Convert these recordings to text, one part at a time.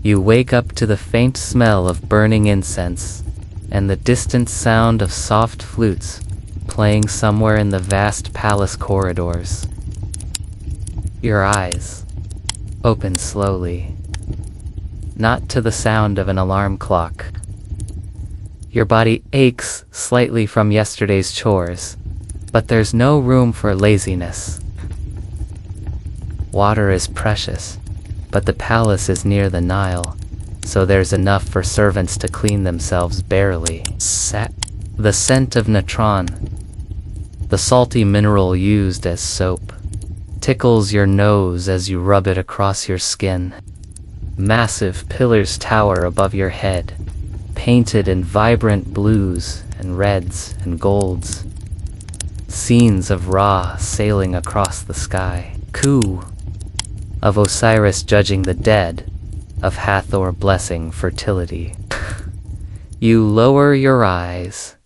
You wake up to the faint smell of burning incense and the distant sound of soft flutes playing somewhere in the vast palace corridors. Your eyes open slowly, not to the sound of an alarm clock. Your body aches slightly from yesterday's chores, but there's no room for laziness. Water is precious, but the palace is near the Nile, so there's enough for servants to clean themselves barely. The scent of natron, the salty mineral used as soap, tickles your nose as you rub it across your skin. Massive pillars tower above your head, painted in vibrant blues and reds and golds. Scenes of Ra sailing across the sky. Ku, of Osiris judging the dead, of Hathor blessing fertility. You lower your eyes.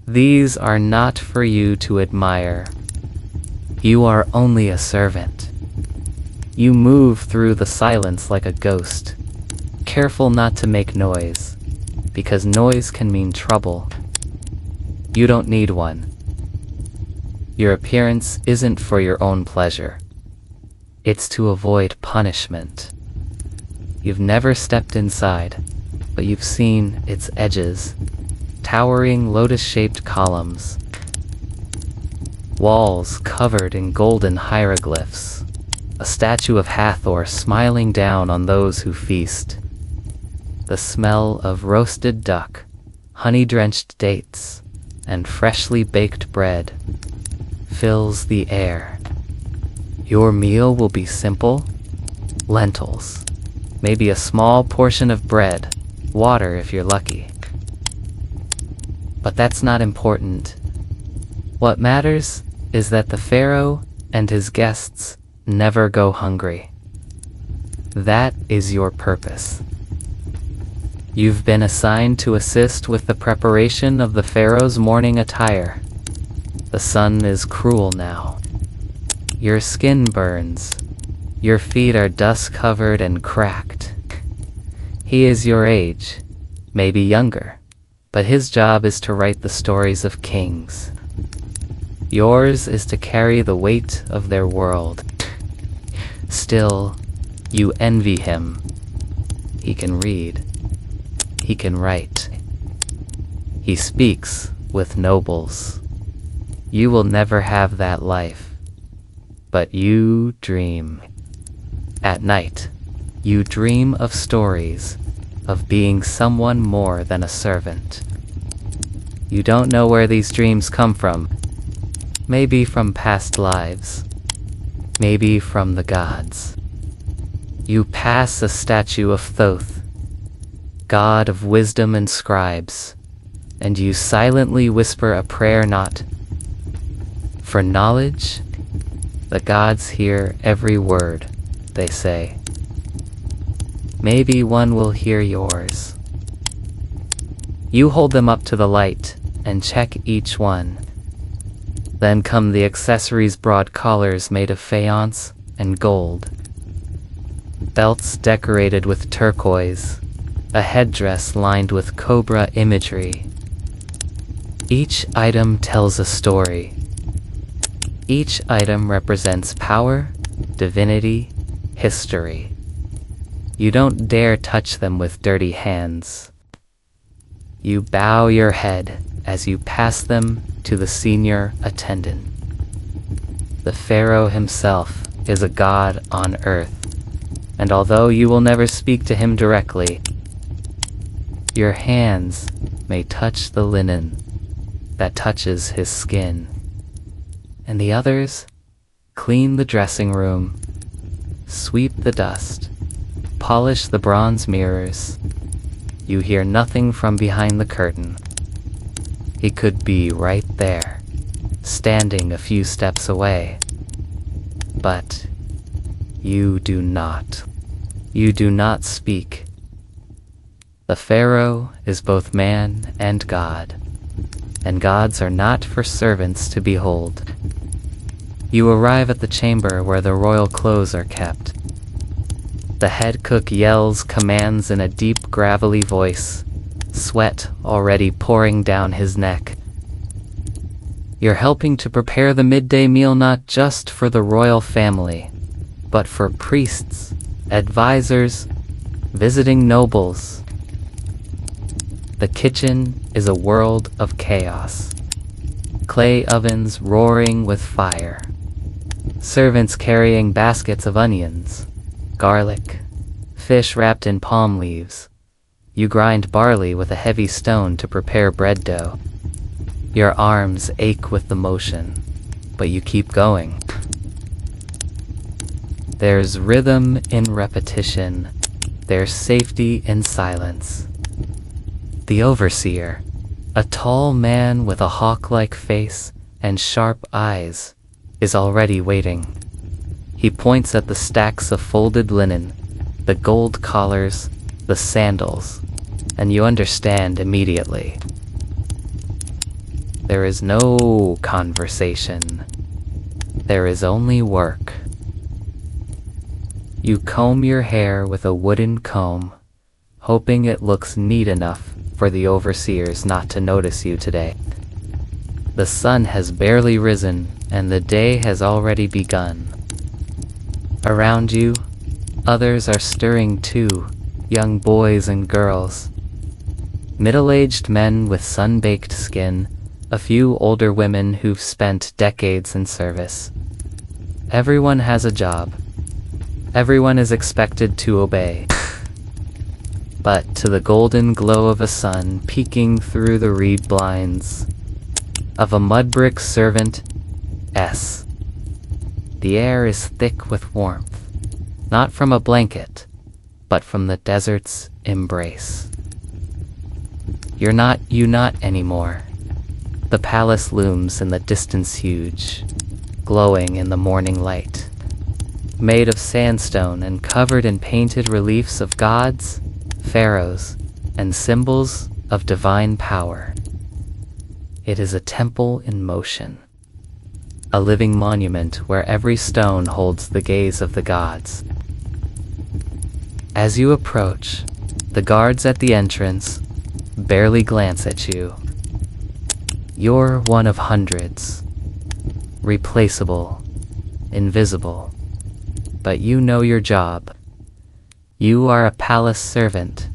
These are not for you to admire. You are only a servant. You move through the silence like a ghost, careful not to make noise, because noise can mean trouble. You don't need one. Your appearance isn't for your own pleasure. It's to avoid punishment. You've never stepped inside, but you've seen its edges, towering lotus-shaped columns, walls covered in golden hieroglyphs, a statue of Hathor smiling down on those who feast. The smell of roasted duck, honey-drenched dates, and freshly baked bread fills the air. Your meal will be simple: lentils, maybe a small portion of bread, water if you're lucky. But that's not important. What matters is that the Pharaoh and his guests never go hungry. That is your purpose. You've been assigned to assist with the preparation of the Pharaoh's morning attire. The sun is cruel now. Your skin burns. Your feet are dust-covered and cracked. He is your age, maybe younger, but his job is to write the stories of kings. Yours is to carry the weight of their world. Still, you envy him. He can read. He can write. He speaks with nobles. You will never have that life. But you dream. At night, you dream of stories, of being someone more than a servant. You don't know where these dreams come from. Maybe from past lives. Maybe from the gods. You pass a statue of Thoth, god of wisdom and scribes, and you silently whisper a prayer not for knowledge. The gods hear every word, they say. Maybe one will hear yours. You hold them up to the light and check each one. Then come the accessories: broad collars made of faience and gold, belts decorated with turquoise, a headdress lined with cobra imagery. Each item tells a story. Each item represents power, divinity, history. You don't dare touch them with dirty hands. You bow your head as you pass them to the senior attendant. The Pharaoh himself is a god on earth, and although you will never speak to him directly, your hands may touch the linen that touches his skin. And the others clean the dressing room, sweep the dust, polish the bronze mirrors. You hear nothing from behind the curtain. He could be right there, standing a few steps away. But you do not. You do not speak. The Pharaoh is both man and god, and gods are not for servants to behold. You arrive at the chamber where the royal clothes are kept. The head cook yells commands in a deep, gravelly voice, sweat already pouring down his neck. You're helping to prepare the midday meal not just for the royal family, but for priests, advisors, visiting nobles. The kitchen is a world of chaos. Clay ovens roaring with fire. Servants carrying baskets of onions, garlic, fish wrapped in palm leaves. You grind barley with a heavy stone to prepare bread dough. Your arms ache with the motion, but you keep going. There's rhythm in repetition. There's safety in silence. The overseer, a tall man with a hawk-like face and sharp eyes, is already waiting. He points at the stacks of folded linen, the gold collars, the sandals, and you understand immediately. There is no conversation. There is only work. You comb your hair with a wooden comb, hoping it looks neat enough for the overseers not to notice you today. The sun has barely risen, and the day has already begun. Around you, others are stirring too, young boys and girls. Middle-aged men with sun-baked skin, a few older women who've spent decades in service. Everyone has a job. Everyone is expected to obey. But to the golden glow of a sun peeking through the reed blinds of a mud-brick servant, the air is thick with warmth, not from a blanket, but from the desert's embrace. You're not anymore. The palace looms in the distance huge, glowing in the morning light. Made of sandstone and covered in painted reliefs of gods, pharaohs, and symbols of divine power. It is a temple in motion, a living monument where every stone holds the gaze of the gods. As you approach, the guards at the entrance barely glance at you. You're one of hundreds, replaceable, invisible, but you know your job. You are a palace servant,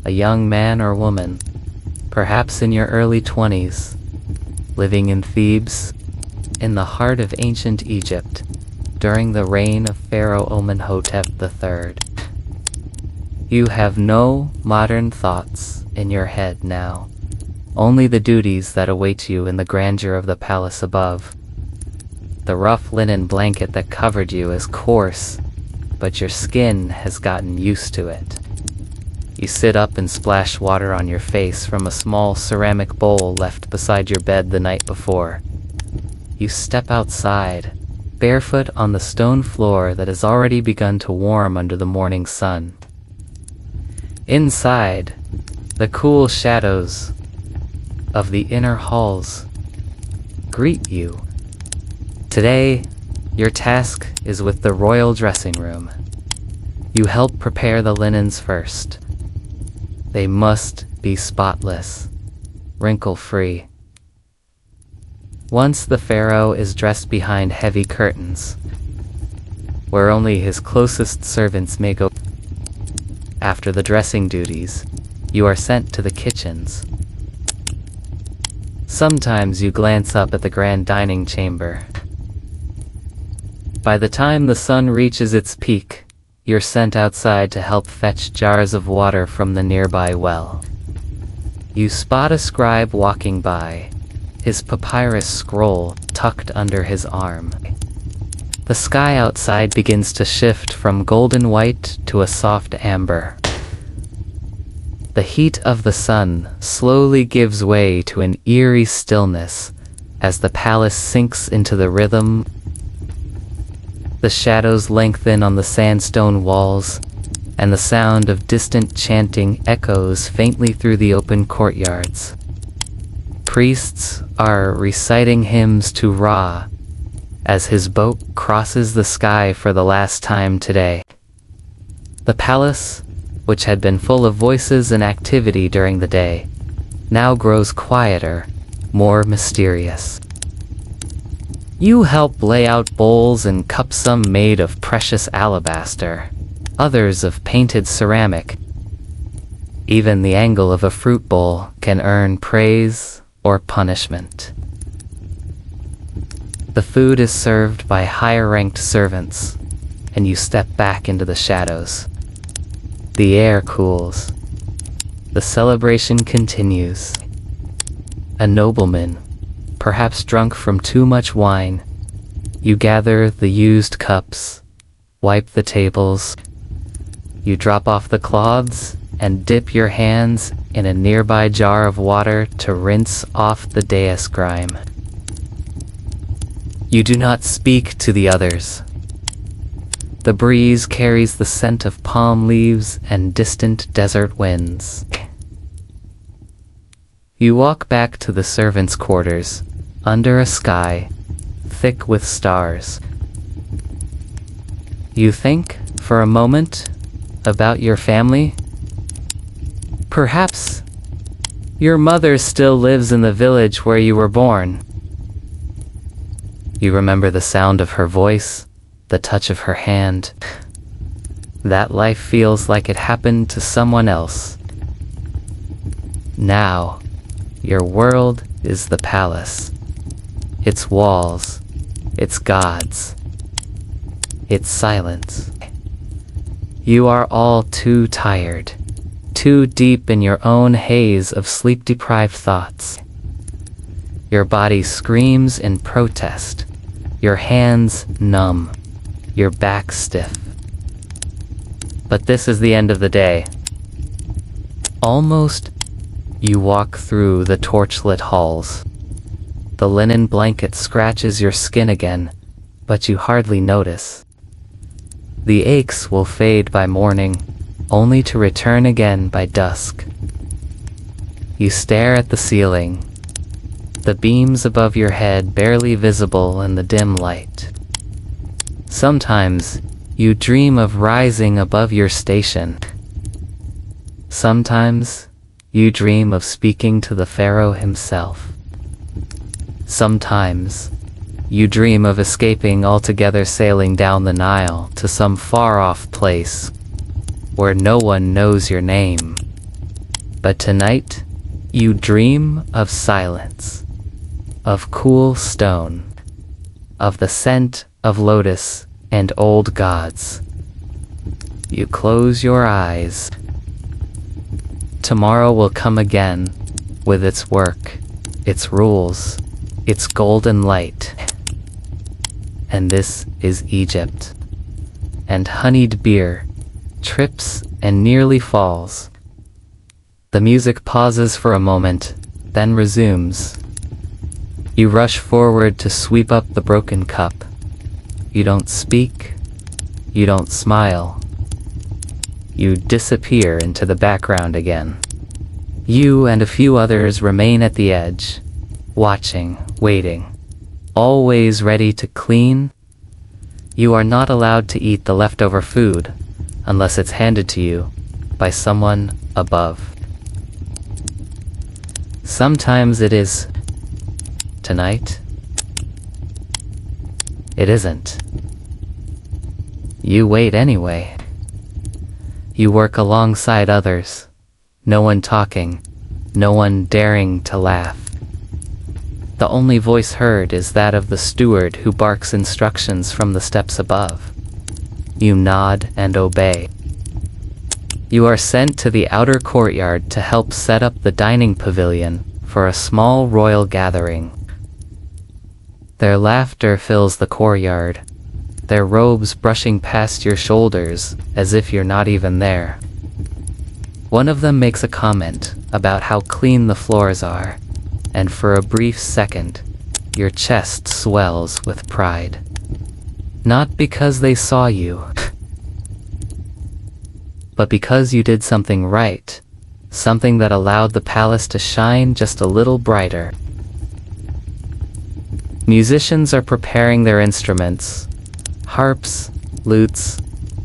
a young man or woman, perhaps in your early 20s, living in Thebes, in the heart of ancient Egypt, during the reign of Pharaoh Amenhotep III. You have no modern thoughts in your head now. Only the duties that await you in the grandeur of the palace above. The rough linen blanket that covered you is coarse, but your skin has gotten used to it. You sit up and splash water on your face from a small ceramic bowl left beside your bed the night before. You step outside, barefoot on the stone floor that has already begun to warm under the morning sun. Inside, the cool shadows of the inner halls greet you. Today, your task is with the royal dressing room. You help prepare the linens first. They must be spotless, wrinkle-free. Once the pharaoh is dressed behind heavy curtains, where only his closest servants may go. After the dressing duties, you are sent to the kitchens. Sometimes you glance up at the grand dining chamber. By the time the sun reaches its peak, you're sent outside to help fetch jars of water from the nearby well. You spot a scribe walking by, his papyrus scroll tucked under his arm. The sky outside begins to shift from golden white to a soft amber. The heat of the sun slowly gives way to an eerie stillness as the palace sinks into the rhythm. The shadows lengthen on the sandstone walls, and the sound of distant chanting echoes faintly through the open courtyards. Priests are reciting hymns to Ra as his boat crosses the sky for the last time today. The palace, which had been full of voices and activity during the day, now grows quieter, more mysterious. You help lay out bowls and cups, some made of precious alabaster, others of painted ceramic. Even the angle of a fruit bowl can earn praise or punishment. The food is served by higher-ranked servants, and you step back into the shadows. The air cools. The celebration continues. A nobleman, perhaps drunk from too much wine, you gather the used cups, wipe the tables, you drop off the cloths and dip your hands in a nearby jar of water to rinse off the dais grime. You do not speak to the others. The breeze carries the scent of palm leaves and distant desert winds. You walk back to the servants' quarters, under a sky thick with stars. You think, for a moment, about your family. Perhaps your mother still lives in the village where you were born. You remember the sound of her voice, the touch of her hand. That life feels like it happened to someone else. Now, your world is the palace. Its walls, its gods, its silence. You are all too tired, too deep in your own haze of sleep-deprived thoughts. Your body screams in protest, your hands numb, your back stiff. But this is the end of the day. Almost, you walk through the torchlit halls. The linen blanket scratches your skin again, but you hardly notice. The aches will fade by morning, only to return again by dusk. You stare at the ceiling, the beams above your head barely visible in the dim light. Sometimes you dream of rising above your station. Sometimes you dream of speaking to the Pharaoh himself. Sometimes you dream of escaping altogether, sailing down the Nile to some far-off place where no one knows your name. But tonight, you dream of silence, of cool stone, of the scent of lotus and old gods. You close your eyes. Tomorrow will come again with its work, its rules, its golden light. And this is Egypt. And honeyed beer trips and nearly falls. The music pauses for a moment, then resumes. You rush forward to sweep up the broken cup. You don't speak. You don't smile. You disappear into the background again. You and a few others remain at the edge, watching, waiting, always ready to clean. You are not allowed to eat the leftover food unless it's handed to you by someone above. Sometimes it is tonight. It isn't. You wait anyway. You work alongside others, no one talking, no one daring to laugh. The only voice heard is that of the steward who barks instructions from the steps above. You nod and obey. You are sent to the outer courtyard to help set up the dining pavilion for a small royal gathering. Their laughter fills the courtyard, their robes brushing past your shoulders as if you're not even there. One of them makes a comment about how clean the floors are, and for a brief second, your chest swells with pride. Not because they saw you, but because you did something right, something that allowed the palace to shine just a little brighter. Musicians are preparing their instruments, harps, lutes,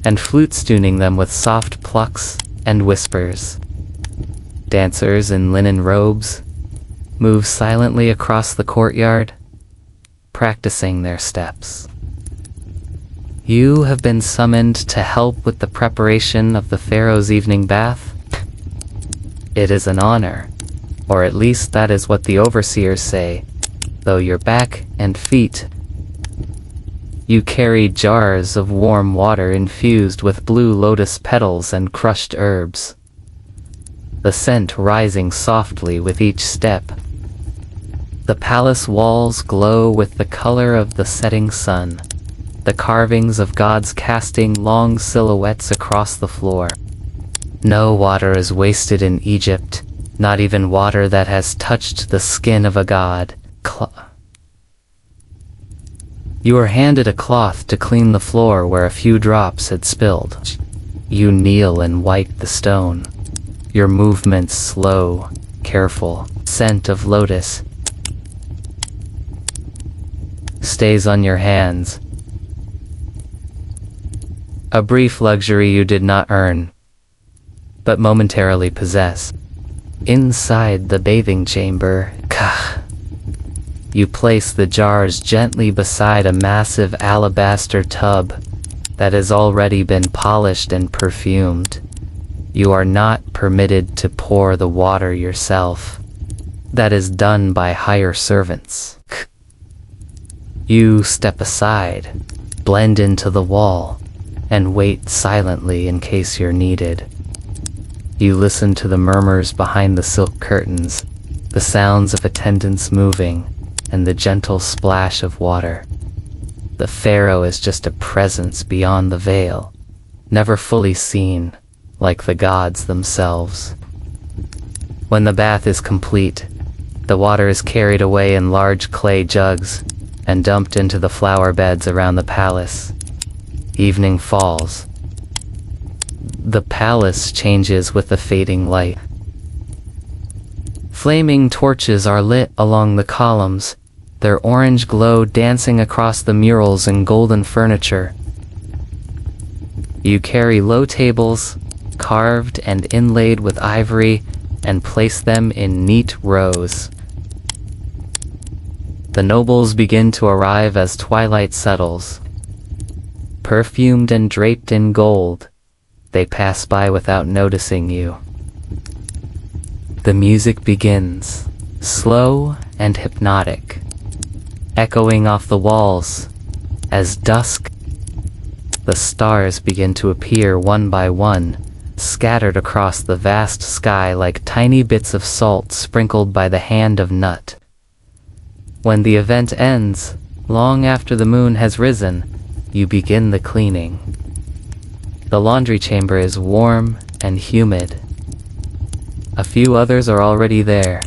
and flutes tuning them with soft plucks and whispers. Dancers in linen robes move silently across the courtyard, practicing their steps. You have been summoned to help with the preparation of the Pharaoh's evening bath. It is an honor, or at least that is what the overseers say, though your back and feet. You carry jars of warm water infused with blue lotus petals and crushed herbs, the scent rising softly with each step. The palace walls glow with the color of the setting sun, the carvings of gods casting long silhouettes across the floor. No water is wasted in Egypt, not even water that has touched the skin of a god. You are handed a cloth to clean the floor where a few drops had spilled. You kneel and wipe the stone, your movements slow, careful. Scent of lotus stays on your hands. A brief luxury you did not earn, but momentarily possess. Inside the bathing chamber, you place the jars gently beside a massive alabaster tub that has already been polished and perfumed. You are not permitted to pour the water yourself. That is done by higher servants. You step aside, blend into the wall, and wait silently in case you're needed. You listen to the murmurs behind the silk curtains, the sounds of attendants moving, and the gentle splash of water. The Pharaoh is just a presence beyond the veil, never fully seen, like the gods themselves. When the bath is complete, the water is carried away in large clay jugs and dumped into the flower beds around the palace. Evening falls. The palace changes with the fading light. Flaming torches are lit along the columns, their orange glow dancing across the murals and golden furniture. You carry low tables, carved and inlaid with ivory, and place them in neat rows. The nobles begin to arrive as twilight settles. Perfumed and draped in gold, they pass by without noticing you. The music begins, slow and hypnotic, echoing off the walls. As dusk, the stars begin to appear one by one, scattered across the vast sky like tiny bits of salt sprinkled by the hand of Nut. When the event ends, long after the moon has risen, you begin the cleaning. The laundry chamber is warm and humid. A few others are already there,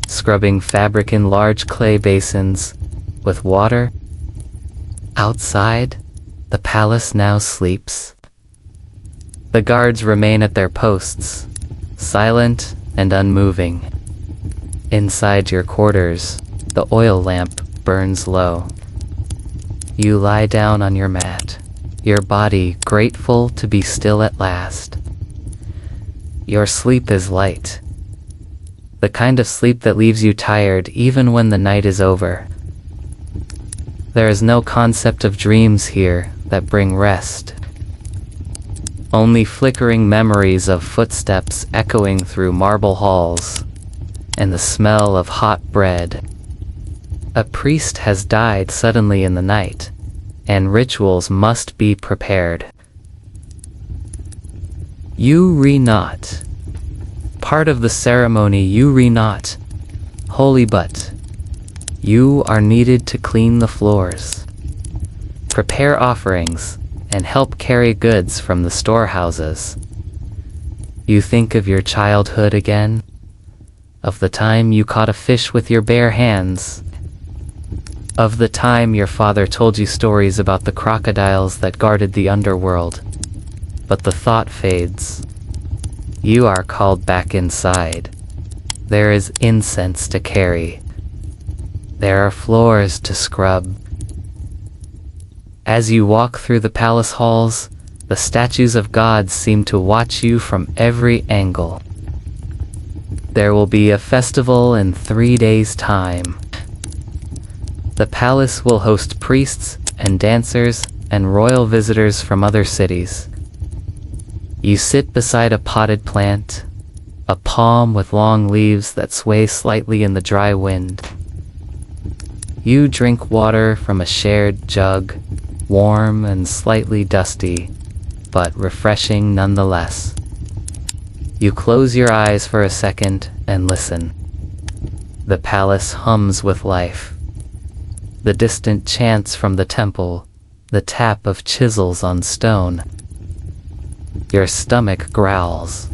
scrubbing fabric in large clay basins with water. Outside, the palace now sleeps. The guards remain at their posts, silent and unmoving. Inside your quarters, the oil lamp burns low. You lie down on your mat, your body grateful to be still at last. Your sleep is light, the kind of sleep that leaves you tired even when the night is over. There is no concept of dreams here that bring rest. Only flickering memories of footsteps echoing through marble halls, and the smell of hot bread. A priest has died suddenly in the night, and rituals must be prepared. You re-knot. Part of the ceremony, you re-knot. Holy but. You are needed to clean the floors, prepare offerings, and help carry goods from the storehouses. You think of your childhood again, of the time you caught a fish with your bare hands, of the time your father told you stories about the crocodiles that guarded the underworld. But the thought fades. You are called back inside. There is incense to carry. There are floors to scrub. As you walk through the palace halls, The statues of gods seem to watch you from every angle. There will be a festival in 3 days' time. The palace will host priests and dancers and royal visitors from other cities. You sit beside a potted plant, a palm with long leaves that sway slightly in the dry wind. You drink water from a shared jug, warm and slightly dusty, but refreshing nonetheless. You close your eyes for a second and listen. The palace hums with life. The distant chants from the temple, the tap of chisels on stone. Your stomach growls,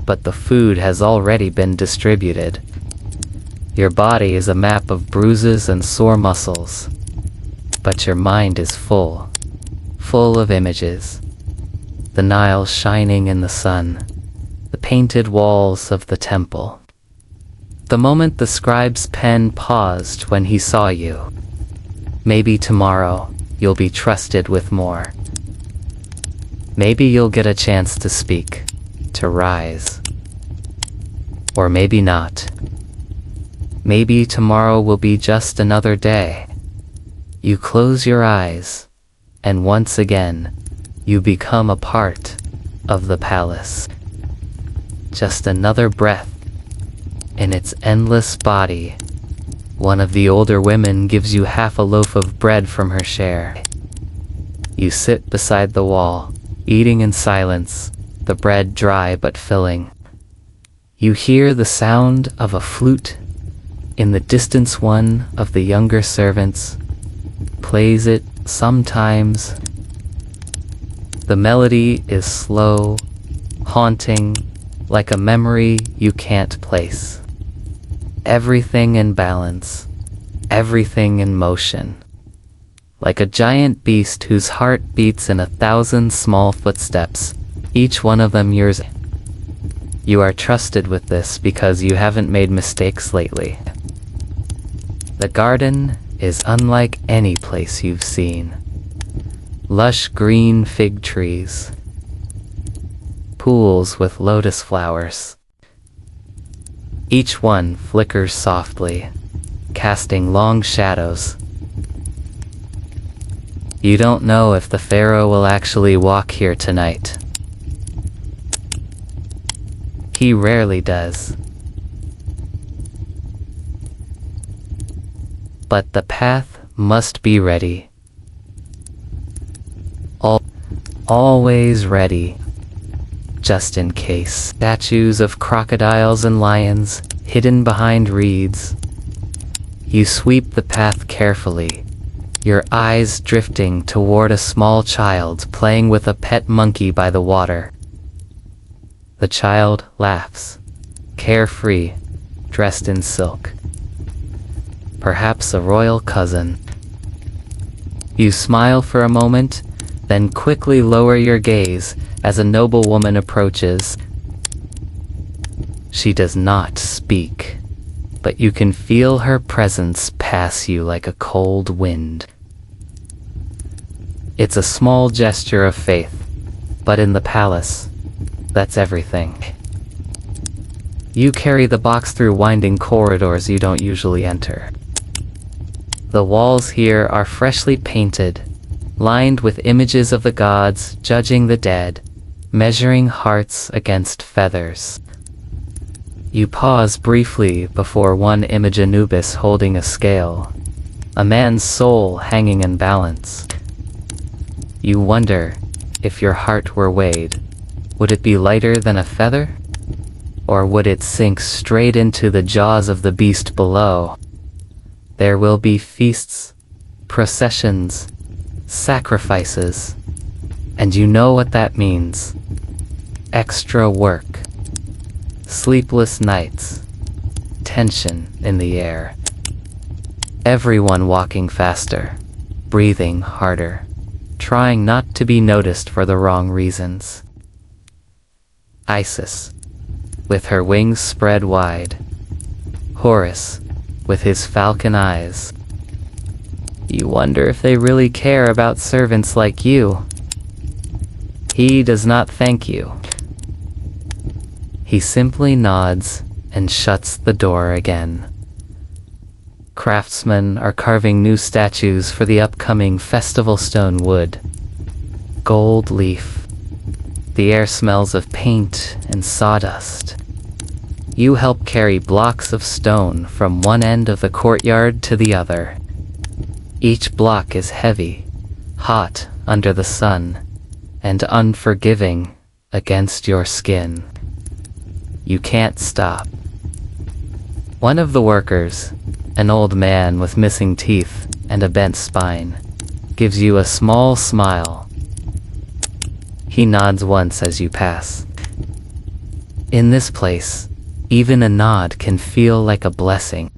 but the food has already been distributed. Your body is a map of bruises and sore muscles, but your mind is full of images. The Nile shining in the sun, the painted walls of the temple. The moment the scribe's pen paused when he saw you. Maybe tomorrow you'll be trusted with more. Maybe you'll get a chance to speak, to rise. Or maybe not. Maybe tomorrow will be just another day. You close your eyes, and once again, you become a part of the palace. Just another breath in its endless body. One of the older women gives you half a loaf of bread from her share. You sit beside the wall, eating in silence, the bread dry but filling. You hear the sound of a flute. In the distance, one of the younger servants plays it sometimes. The melody is slow, haunting, like a memory you can't place. Everything in balance, everything in motion. Like a giant beast whose heart beats in 1,000 small footsteps, each one of them yours. You are trusted with this because you haven't made mistakes lately. The garden is unlike any place you've seen. Lush green fig trees, pools with lotus flowers. Each one flickers softly, casting long shadows. You don't know if the Pharaoh will actually walk here tonight. He rarely does. But the path must be ready. Always ready, just in case. Statues of crocodiles and lions, hidden behind reeds. You sweep the path carefully, your eyes drifting toward a small child playing with a pet monkey by the water. The child laughs, carefree, dressed in silk. Perhaps a royal cousin. You smile for a moment, then quickly lower your gaze as a noblewoman approaches. She does not speak, but you can feel her presence pass you like a cold wind. It's a small gesture of faith, but in the palace, that's everything. You carry the box through winding corridors you don't usually enter. The walls here are freshly painted, lined with images of the gods judging the dead, measuring hearts against feathers. You pause briefly before one image, Anubis holding a scale, a man's soul hanging in balance. You wonder, if your heart were weighed, would it be lighter than a feather? Or would it sink straight into the jaws of the beast below? There will be feasts, processions, sacrifices, and you know what that means. Extra work, sleepless nights, tension in the air. Everyone walking faster, breathing harder, trying not to be noticed for the wrong reasons. Isis, with her wings spread wide. Horus, with his falcon eyes. You wonder if they really care about servants like you. He does not thank you. He simply nods and shuts the door again. Craftsmen are carving new statues for the upcoming festival. Stone wood, gold leaf. The air smells of paint and sawdust. You help carry blocks of stone from one end of the courtyard to the other. Each block is heavy, hot under the sun, and unforgiving against your skin. You can't stop. One of the workers, an old man with missing teeth and a bent spine, gives you a small smile. He nods once as you pass. In this place, even a nod can feel like a blessing.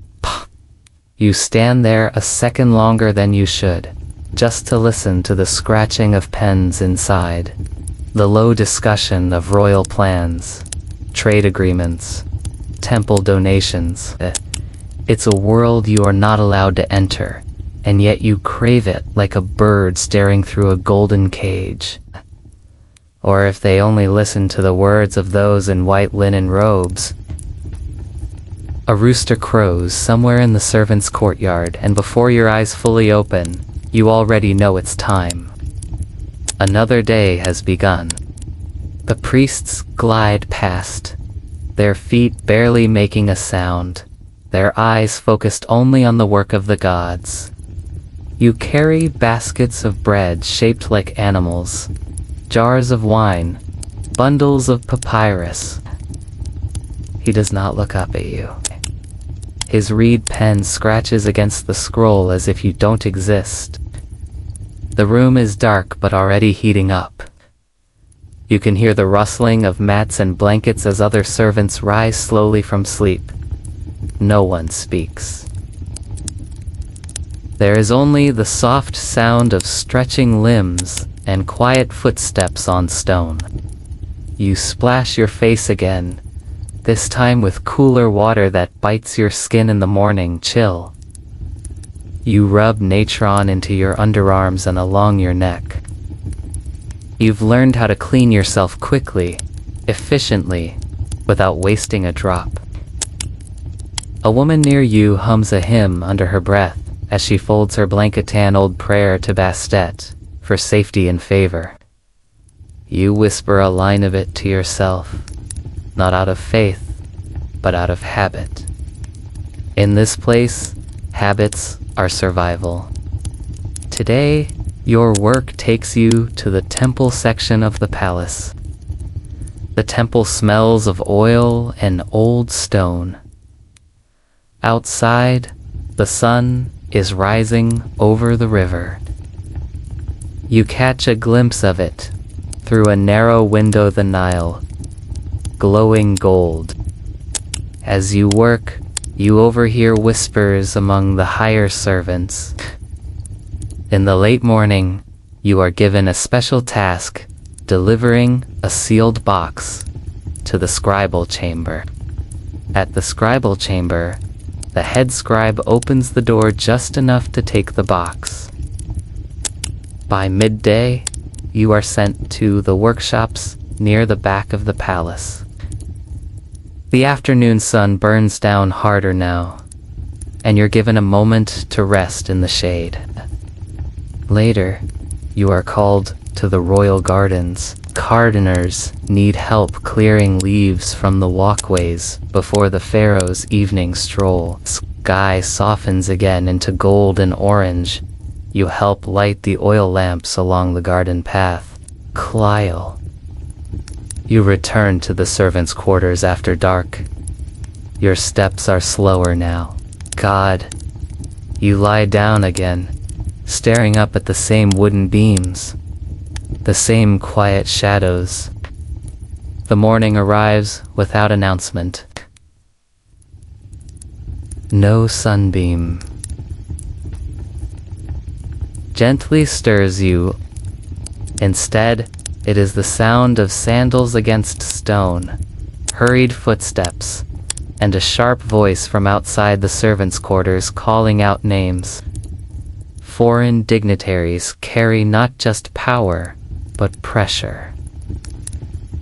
You stand there a second longer than you should, just to listen to the scratching of pens inside, the low discussion of royal plans, trade agreements, temple donations. It's a world you are not allowed to enter, and yet you crave it like a bird staring through a golden cage. Or if they only listen to the words of those in white linen robes. A rooster crows somewhere in the servants' courtyard, and before your eyes fully open, you already know it's time. Another day has begun. The priests glide past, their feet barely making a sound, their eyes focused only on the work of the gods. You carry baskets of bread shaped like animals, jars of wine, bundles of papyrus. He does not look up at you. His reed pen scratches against the scroll as if you don't exist. The room is dark but already heating up. You can hear the rustling of mats and blankets as other servants rise slowly from sleep. No one speaks. There is only the soft sound of stretching limbs and quiet footsteps on stone. You splash your face again, this time with cooler water that bites your skin in the morning chill. You rub natron into your underarms and along your neck. You've learned how to clean yourself quickly, efficiently, without wasting a drop. A woman near you hums a hymn under her breath as she folds her blanketan old prayer to Bastet for safety and favor. You whisper a line of it to yourself, not out of faith, but out of habit. In this place, habits are survival. Today, your work takes you to the temple section of the palace. The temple smells of oil and old stone. Outside, the sun is rising over the river. You catch a glimpse of it through a narrow window, the Nile, glowing gold. As you work, you overhear whispers among the higher servants. In the late morning, you are given a special task, delivering a sealed box to the scribal chamber. At the scribal chamber, the head scribe opens the door just enough to take the box. By midday, you are sent to the workshops near the back of the palace. The afternoon sun burns down harder now, and you're given a moment to rest in the shade. Later, you are called to the royal gardens. Gardeners need help clearing leaves from the walkways before the Pharaoh's evening stroll. Sky softens again into gold and orange. You help light the oil lamps along the garden path. Clile. You return to the servants' quarters after dark. Your steps are slower now. God. You lie down again, staring up at the same wooden beams, the same quiet shadows. The morning arrives without announcement. No sunbeam gently stirs you. Instead, it is the sound of sandals against stone, hurried footsteps, and a sharp voice from outside the servants' quarters calling out names. Foreign dignitaries carry not just power, but pressure.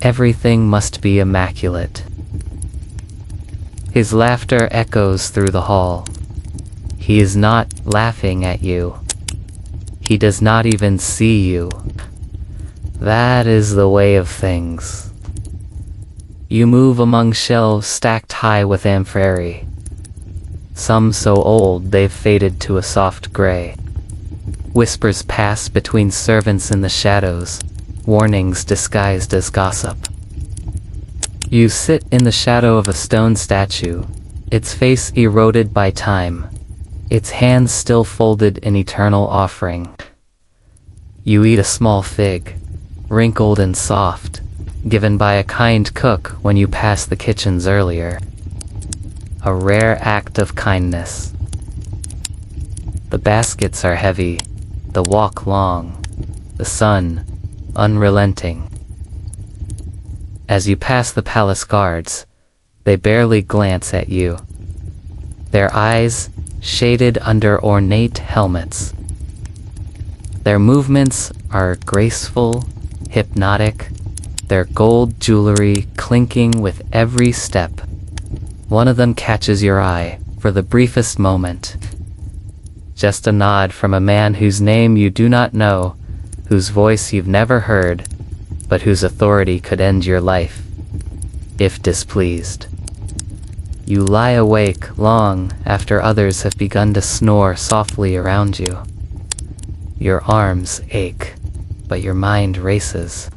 Everything must be immaculate. His laughter echoes through the hall. He is not laughing at you. He does not even see you. That is the way of things. You move among shelves stacked high with amphorae. Some so old they've faded to a soft gray. Whispers pass between servants in the shadows, warnings disguised as gossip. You sit in the shadow of a stone statue, its face eroded by time, its hands still folded in eternal offering. You eat a small fig, wrinkled and soft, given by a kind cook when you passed the kitchens earlier. A rare act of kindness. The baskets are heavy, the walk long, the sun unrelenting. As you pass the palace guards, they barely glance at you. Their eyes shaded under ornate helmets. Their movements are graceful, hypnotic, their gold jewelry clinking with every step. One of them catches your eye for the briefest moment. Just a nod from a man whose name you do not know, whose voice you've never heard, but whose authority could end your life, if displeased. You lie awake long after others have begun to snore softly around you. Your arms ache, but your mind races.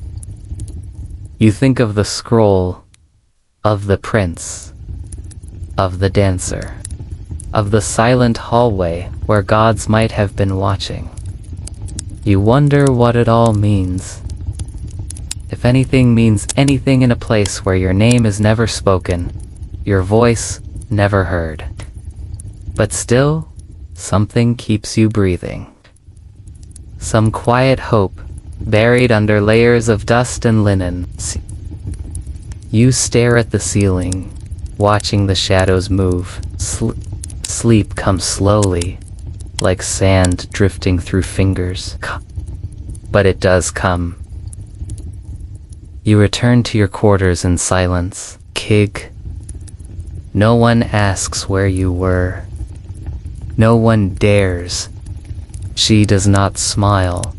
You think of the scroll, of the prince, of the dancer, of the silent hallway where gods might have been watching. You wonder what it all means. If anything means anything in a place where your name is never spoken, your voice never heard. But still, something keeps you breathing. Some quiet hope, buried under layers of dust and linen. You stare at the ceiling, watching the shadows move. Sleep comes slowly, like sand drifting through fingers. But it does come. You return to your quarters in silence. Kig. No one asks where you were. No one dares. She does not smile,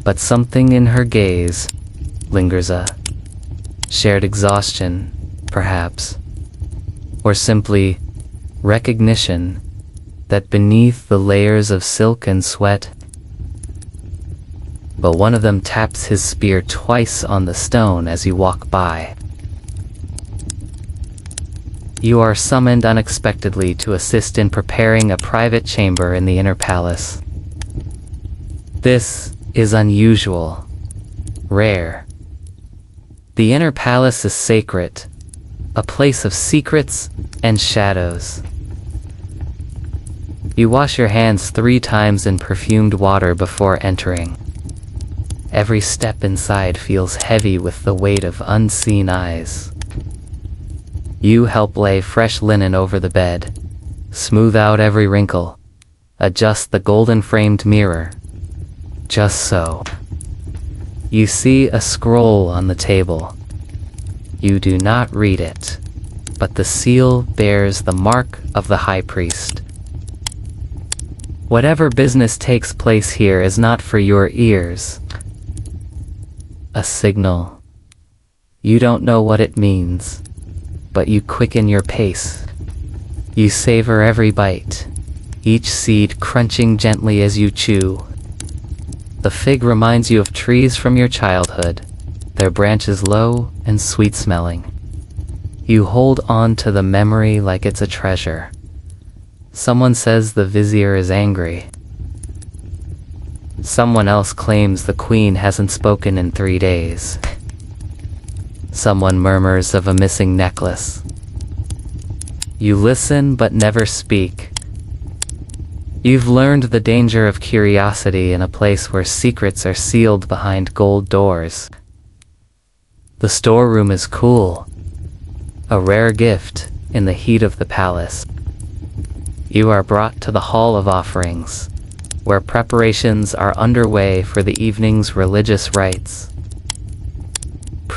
but something in her gaze lingers, a shared exhaustion, perhaps, or simply recognition that beneath the layers of silk and sweat. But one of them taps his spear twice on the stone as you walk by. You are summoned unexpectedly to assist in preparing a private chamber in the inner palace. This is unusual, rare. The inner palace is sacred, a place of secrets and shadows. You wash your hands 3 times in perfumed water before entering. Every step inside feels heavy with the weight of unseen eyes. You help lay fresh linen over the bed, smooth out every wrinkle, adjust the golden-framed mirror. Just so. You see a scroll on the table. You do not read it, but the seal bears the mark of the high priest. Whatever business takes place here is not for your ears. A signal. You don't know what it means, but you quicken your pace. You savor every bite, each seed crunching gently as you chew. The fig reminds you of trees from your childhood, their branches low and sweet-smelling. You hold on to the memory like it's a treasure. Someone says the vizier is angry. Someone else claims the queen hasn't spoken in 3 days. Someone murmurs of a missing necklace. You listen but never speak. You've learned the danger of curiosity in a place where secrets are sealed behind gold doors. The storeroom is cool, a rare gift in the heat of the palace. You are brought to the Hall of Offerings, where preparations are underway for the evening's religious rites.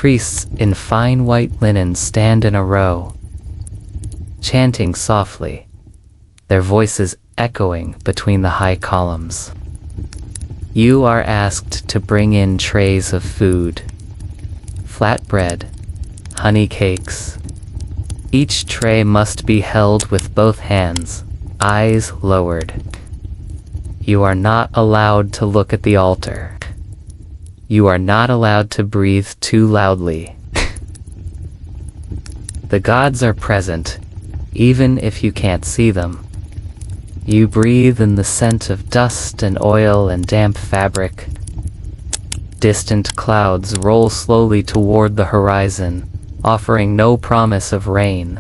priests in fine white linen stand in a row, chanting softly, their voices echoing between the high columns. You are asked to bring in trays of food, flatbread, honey cakes. Each tray must be held with both hands, eyes lowered. You are not allowed to look at the altar. You are not allowed to breathe too loudly. The gods are present, even if you can't see them. You breathe in the scent of dust and oil and damp fabric. Distant clouds roll slowly toward the horizon, offering no promise of rain.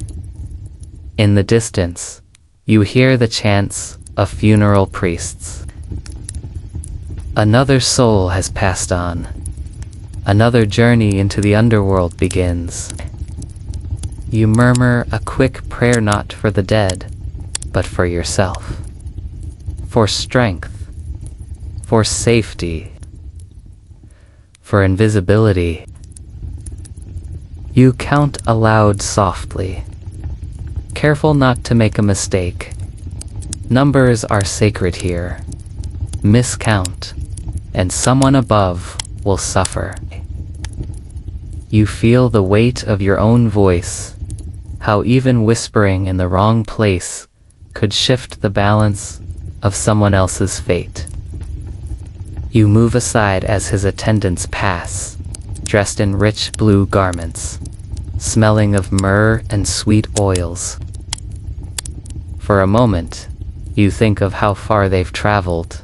In the distance, you hear the chants of funeral priests. Another soul has passed on. Another journey into the underworld begins. You murmur a quick prayer not for the dead, but for yourself. For strength. For safety. For invisibility. You count aloud softly, careful not to make a mistake. Numbers are sacred here. Miscount, and someone above will suffer. You feel the weight of your own voice, how even whispering in the wrong place could shift the balance of someone else's fate. You move aside as his attendants pass, dressed in rich blue garments, smelling of myrrh and sweet oils. For a moment, you think of how far they've traveled,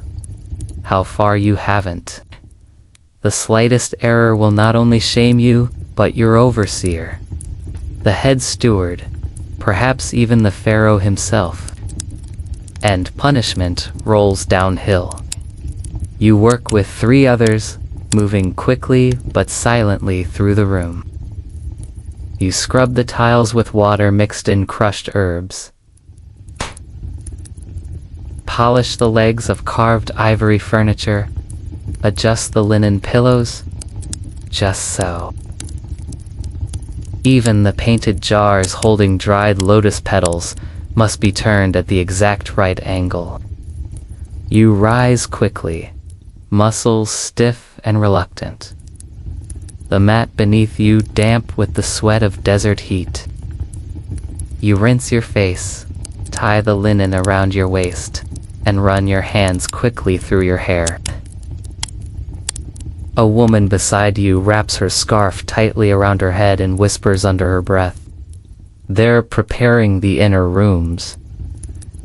how far you haven't. The slightest error will not only shame you, but your overseer, the head steward, perhaps even the Pharaoh himself. And punishment rolls downhill. You work with 3 others, moving quickly but silently through the room. You scrub the tiles with water mixed in crushed herbs. Polish the legs of carved ivory furniture. Adjust the linen pillows. Just so. Even the painted jars holding dried lotus petals must be turned at the exact right angle. You rise quickly, muscles stiff and reluctant. The mat beneath you damp with the sweat of desert heat. You rinse your face, tie the linen around your waist, and run your hands quickly through your hair. A woman beside you wraps her scarf tightly around her head and whispers under her breath, "They're preparing the inner rooms."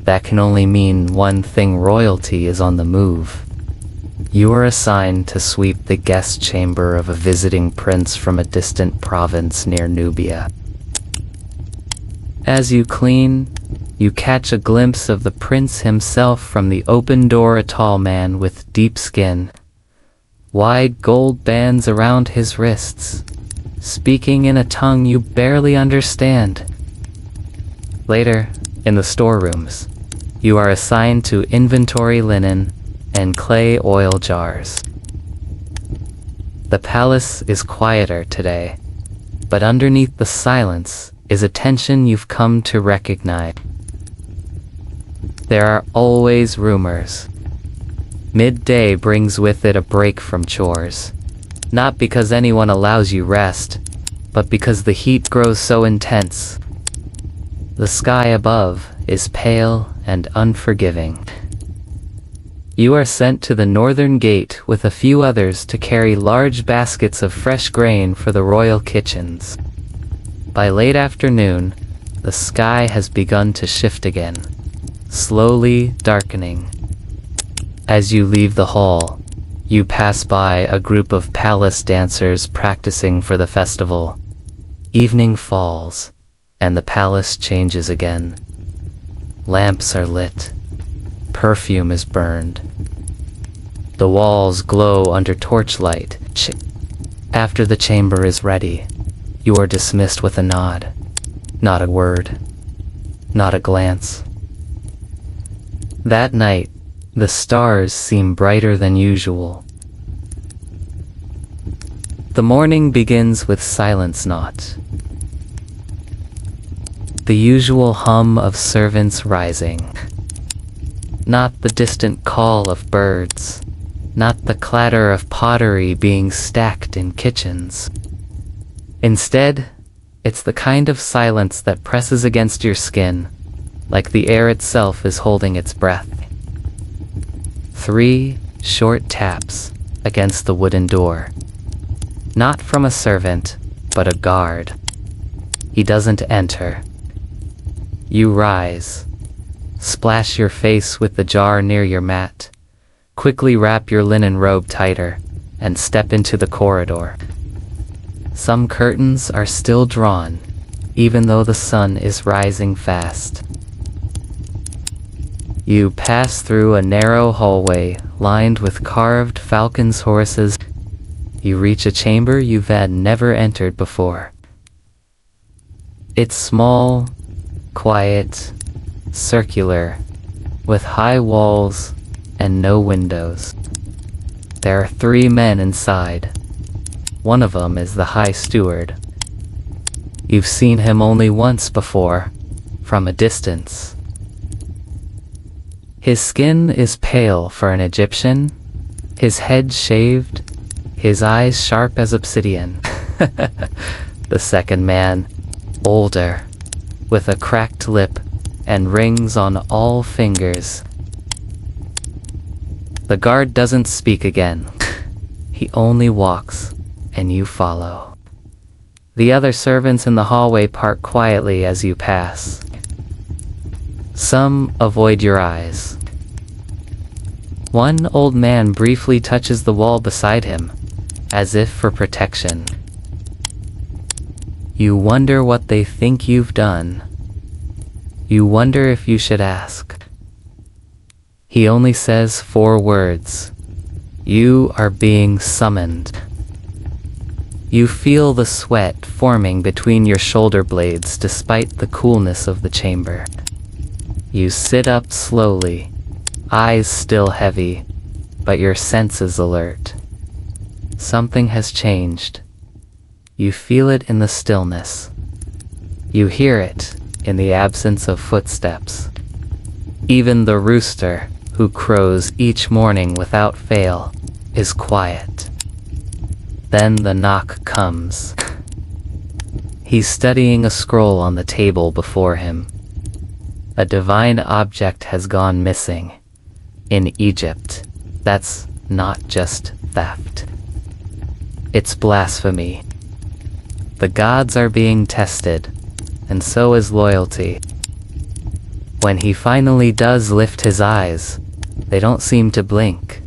That can only mean one thing: royalty is on the move. You are assigned to sweep the guest chamber of a visiting prince from a distant province near Nubia. As you clean, you catch a glimpse of the prince himself from the open door, a tall man with deep skin, wide gold bands around his wrists, speaking in a tongue you barely understand. Later, in the storerooms, you are assigned to inventory linen and clay oil jars. The palace is quieter today, but underneath the silence is a tension you've come to recognize. There are always rumors. Midday brings with it a break from chores, not because anyone allows you rest, but because the heat grows so intense. The sky above is pale and unforgiving. You are sent to the northern gate with a few others to carry large baskets of fresh grain for the royal kitchens. By late afternoon, the sky has begun to shift again, slowly darkening. As you leave the hall, you pass by a group of palace dancers practicing for the festival. Evening falls, and the palace changes again. Lamps are lit. Perfume is burned. The walls glow under torchlight. After the chamber is ready, you are dismissed with a nod. Not a word. Not a glance. That night, the stars seem brighter than usual. The morning begins with silence, not the usual hum of servants rising, not the distant call of birds, not the clatter of pottery being stacked in kitchens. Instead, it's the kind of silence that presses against your skin, like the air itself is holding its breath. 3 short taps against the wooden door. Not from a servant, but a guard. He doesn't enter. You rise, splash your face with the jar near your mat, quickly wrap your linen robe tighter, and step into the corridor. Some curtains are still drawn, even though the sun is rising fast. You pass through a narrow hallway lined with carved falcon's horses. You reach a chamber you've never entered before. It's small, quiet, circular, with high walls and no windows. There are 3 men inside. One of them is the High Steward. You've seen him only once before, from a distance. His skin is pale for an Egyptian, his head shaved, his eyes sharp as obsidian. The second man, older, with a cracked lip and rings on all fingers. The guard doesn't speak again. He only walks, and you follow. The other servants in the hallway part quietly as you pass. Some avoid your eyes. One old man briefly touches the wall beside him, as if for protection. You wonder what they think you've done. You wonder if you should ask. He only says 4 words. You are being summoned. You feel the sweat forming between your shoulder blades despite the coolness of the chamber. You sit up slowly, eyes still heavy, but your senses alert. Something has changed. You feel it in the stillness. You hear it in the absence of footsteps. Even the rooster, who crows each morning without fail, is quiet. Then the knock comes. He's studying a scroll on the table before him. A divine object has gone missing. In Egypt, that's not just theft. It's blasphemy. The gods are being tested, and so is loyalty. When he finally does lift his eyes, they don't seem to blink.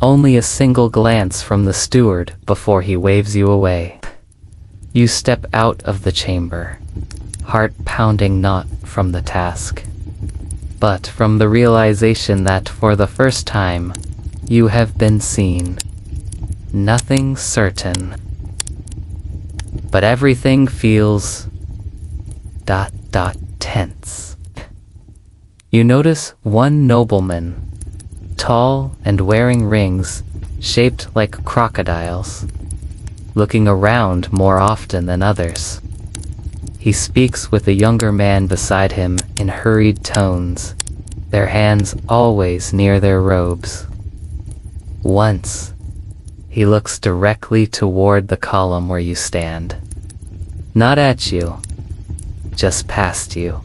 Only a single glance from the steward before he waves you away. You step out of the chamber, heart pounding not from the task, but from the realization that for the first time, you have been seen. Nothing certain, but everything feels ... tense. You notice one nobleman, tall and wearing rings shaped like crocodiles, looking around more often than others. He speaks with a younger man beside him in hurried tones, their hands always near their robes. Once, he looks directly toward the column where you stand. Not at you, just past you.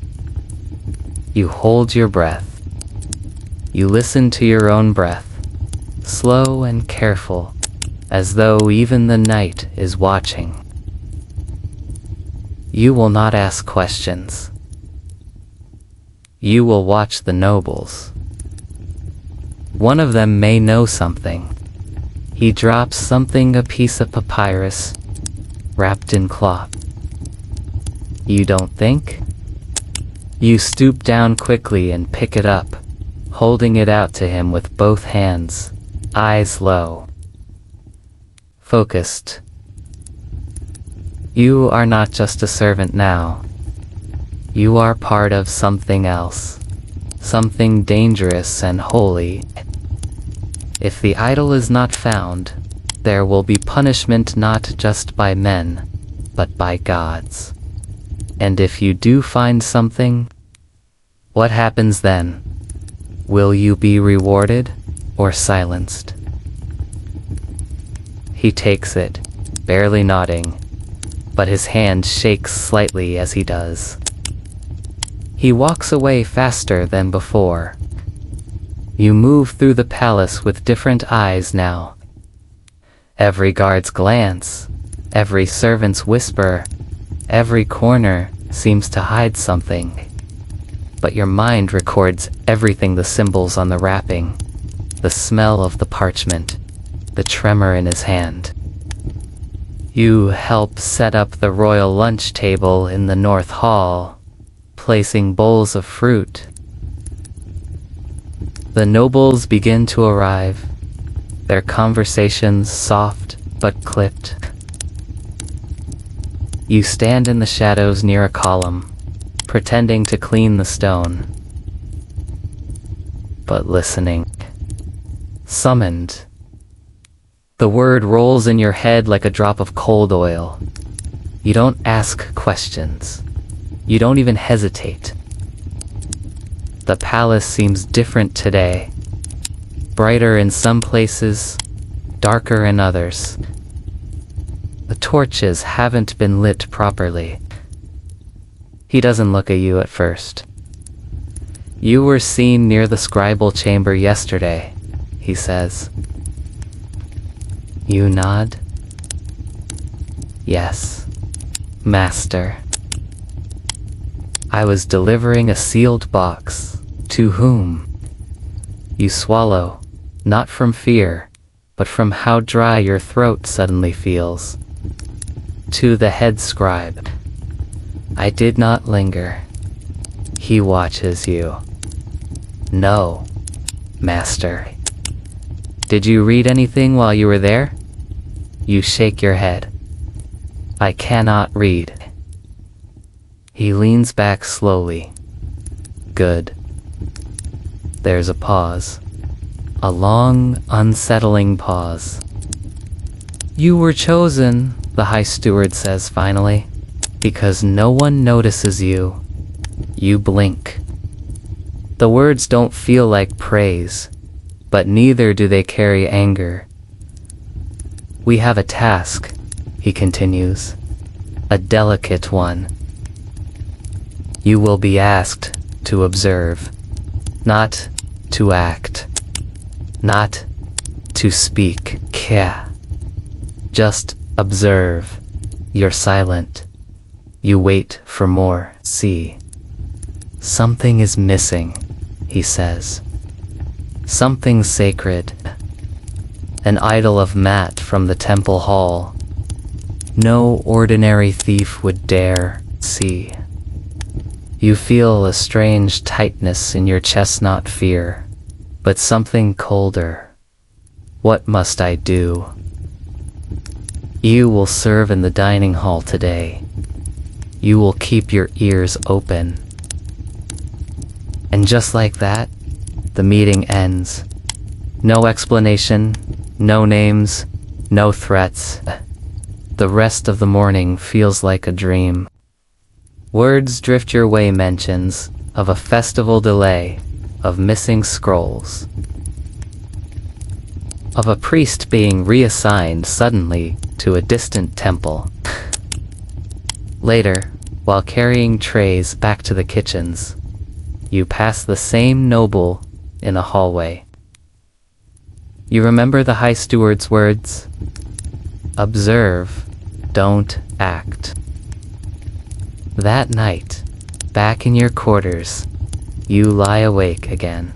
You hold your breath. You listen to your own breath, slow and careful, as though even the night is watching. You will not ask questions. You will watch the nobles. One of them may know something. He drops something, a piece of papyrus, wrapped in cloth. You don't think? You stoop down quickly and pick it up, holding it out to him with both hands, eyes low, focused. You are not just a servant now. You are part of something else, something dangerous and holy. If the idol is not found, there will be punishment not just by men, but by gods. And if you do find something, what happens then? Will you be rewarded or silenced? He takes it, barely nodding, but his hand shakes slightly as he does. He walks away faster than before. You move through the palace with different eyes now. Every guard's glance, every servant's whisper, every corner seems to hide something. But your mind records everything: the symbols on the wrapping, the smell of the parchment, the tremor in his hand. You help set up the royal lunch table in the North Hall, placing bowls of fruit. The nobles begin to arrive, their conversations soft but clipped. You stand in the shadows near a column, pretending to clean the stone, but listening. Summoned. The word rolls in your head like a drop of cold oil. You don't ask questions. You don't even hesitate. The palace seems different today. Brighter in some places, darker in others. The torches haven't been lit properly. He doesn't look at you at first. You were seen near the scribal chamber yesterday, he says. You nod. Yes, master. I was delivering a sealed box. To whom? You swallow, not from fear, but from how dry your throat suddenly feels. To the head scribe. I did not linger. He watches you. No, master. Did you read anything while you were there? You shake your head. I cannot read. He leans back slowly. Good. There's a pause. A long, unsettling pause. You were chosen, the High Steward says finally, because no one notices you. You blink. The words don't feel like praise, but neither do they carry anger. We have a task, he continues, a delicate one. You will be asked to observe, not to act, not to speak. Kya. Just observe. You're silent. You wait for more. See. Something is missing, he says. Something sacred. An idol of mat from the temple hall. No ordinary thief would dare see. You feel a strange tightness in your chest, not fear, but something colder. What must I do? You will serve in the dining hall today. You will keep your ears open. And just like that, the meeting ends. No explanation, no names, no threats. The rest of the morning feels like a dream. Words drift your way, mentions of a festival delay, of missing scrolls, of a priest being reassigned suddenly to a distant temple. Later, while carrying trays back to the kitchens, you pass the same noble in a hallway. You remember the High Steward's words? Observe, don't act. That night, back in your quarters, you lie awake again.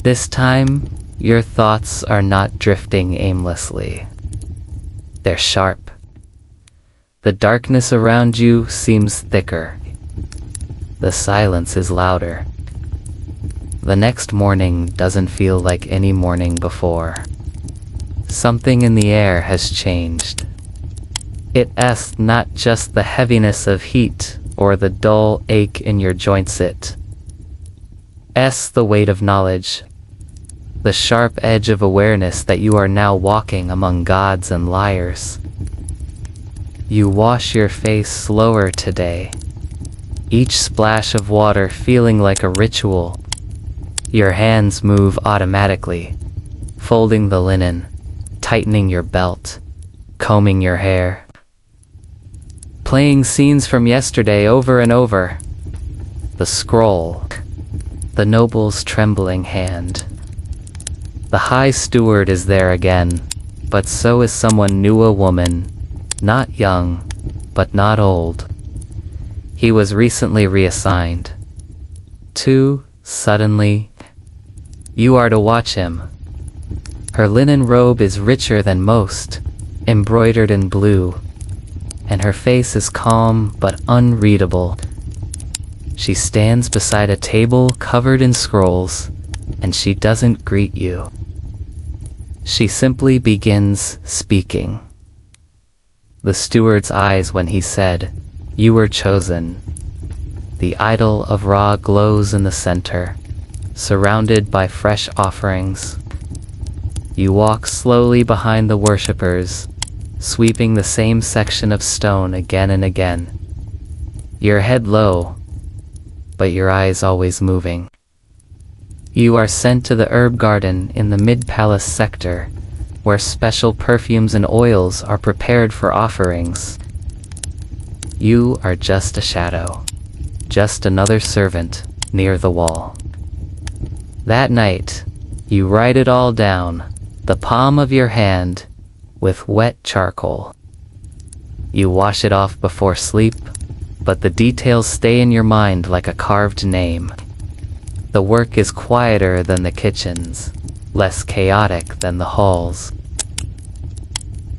This time, your thoughts are not drifting aimlessly. They're sharp. The darkness around you seems thicker. The silence is louder. The next morning doesn't feel like any morning before. Something in the air has changed. It's not just the heaviness of heat or the dull ache in your joints. It's the weight of knowledge. the sharp edge of awareness that you are now walking among gods and liars. You wash your face slower today, each splash of water feeling like a ritual. Your hands move automatically, folding the linen, tightening your belt, combing your hair, playing scenes from yesterday over and over. The scroll, the noble's trembling hand. The high steward is there again, but so is someone new, a woman, not young, but not old. He was recently reassigned. Suddenly, you are to watch him. Her linen robe is richer than most, embroidered in blue, and her face is calm but unreadable. She stands beside a table covered in scrolls, and she doesn't greet you. She simply begins speaking. The steward's eyes when he said, "You were chosen." The idol of Ra glows in the center, surrounded by fresh offerings. You walk slowly behind the worshippers, sweeping the same section of stone again and again. Your head low, but your eyes always moving. You are sent to the herb garden in the mid-palace sector, where special perfumes and oils are prepared for offerings. You are just a shadow, just another servant near the wall. That night, you write it all down, the palm of your hand, with wet charcoal. You wash it off before sleep, but the details stay in your mind like a carved name. The work is quieter than the kitchens, less chaotic than the halls.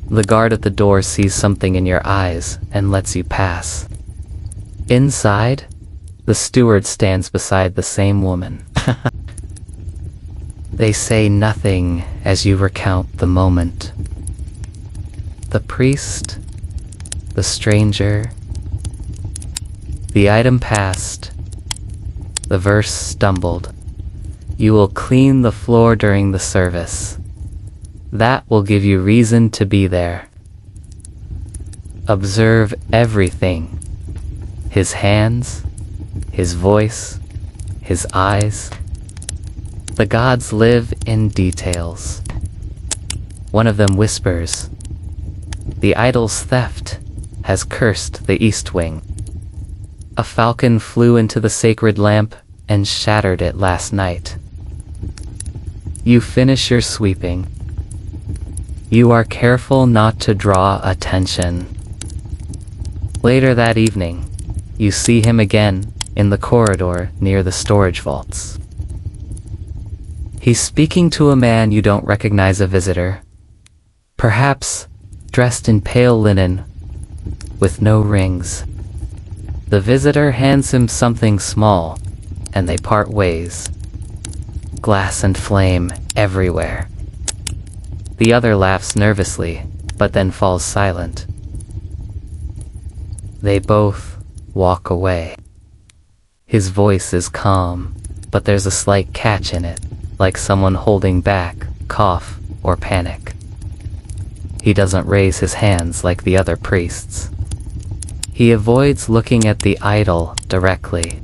The guard at the door sees something in your eyes and lets you pass. Inside, the steward stands beside the same woman. They say nothing as you recount the moment. The priest, the stranger, the item passed, the verse stumbled. You will clean the floor during the service. That will give you reason to be there. Observe everything. His hands, his voice, his eyes. The gods live in details. One of them whispers, "The idol's theft has cursed the East Wing. A falcon flew into the sacred lamp and shattered it last night." You finish your sweeping. You are careful not to draw attention. Later that evening, you see him again in the corridor near the storage vaults. He's speaking to a man you don't recognize, a visitor, perhaps dressed in pale linen, with no rings. The visitor hands him something small, and they part ways. Glass and flame everywhere. The other laughs nervously, but then falls silent. They both walk away. His voice is calm, but there's a slight catch in it, like someone holding back, cough, or panic. He doesn't raise his hands like the other priests. He avoids looking at the idol directly.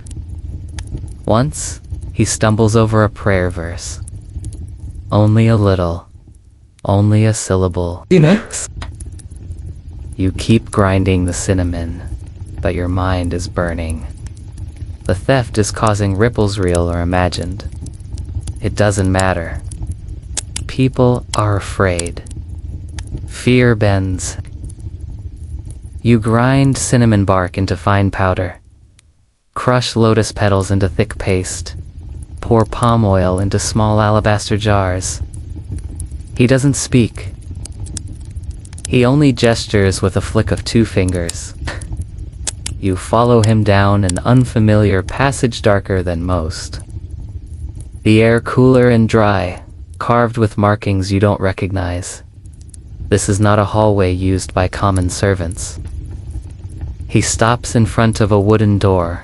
Once, he stumbles over a prayer verse. Only a little, only a syllable. You keep grinding the cinnamon, but your mind is burning. The theft is causing ripples, real or imagined. It doesn't matter. People are afraid. Fear bends. You grind cinnamon bark into fine powder. Crush lotus petals into thick paste. Pour palm oil into small alabaster jars. He doesn't speak. He only gestures with a flick of 2 fingers. You follow him down an unfamiliar passage darker than most. The air cooler and dry, carved with markings you don't recognize. This is not a hallway used by common servants. He stops in front of a wooden door,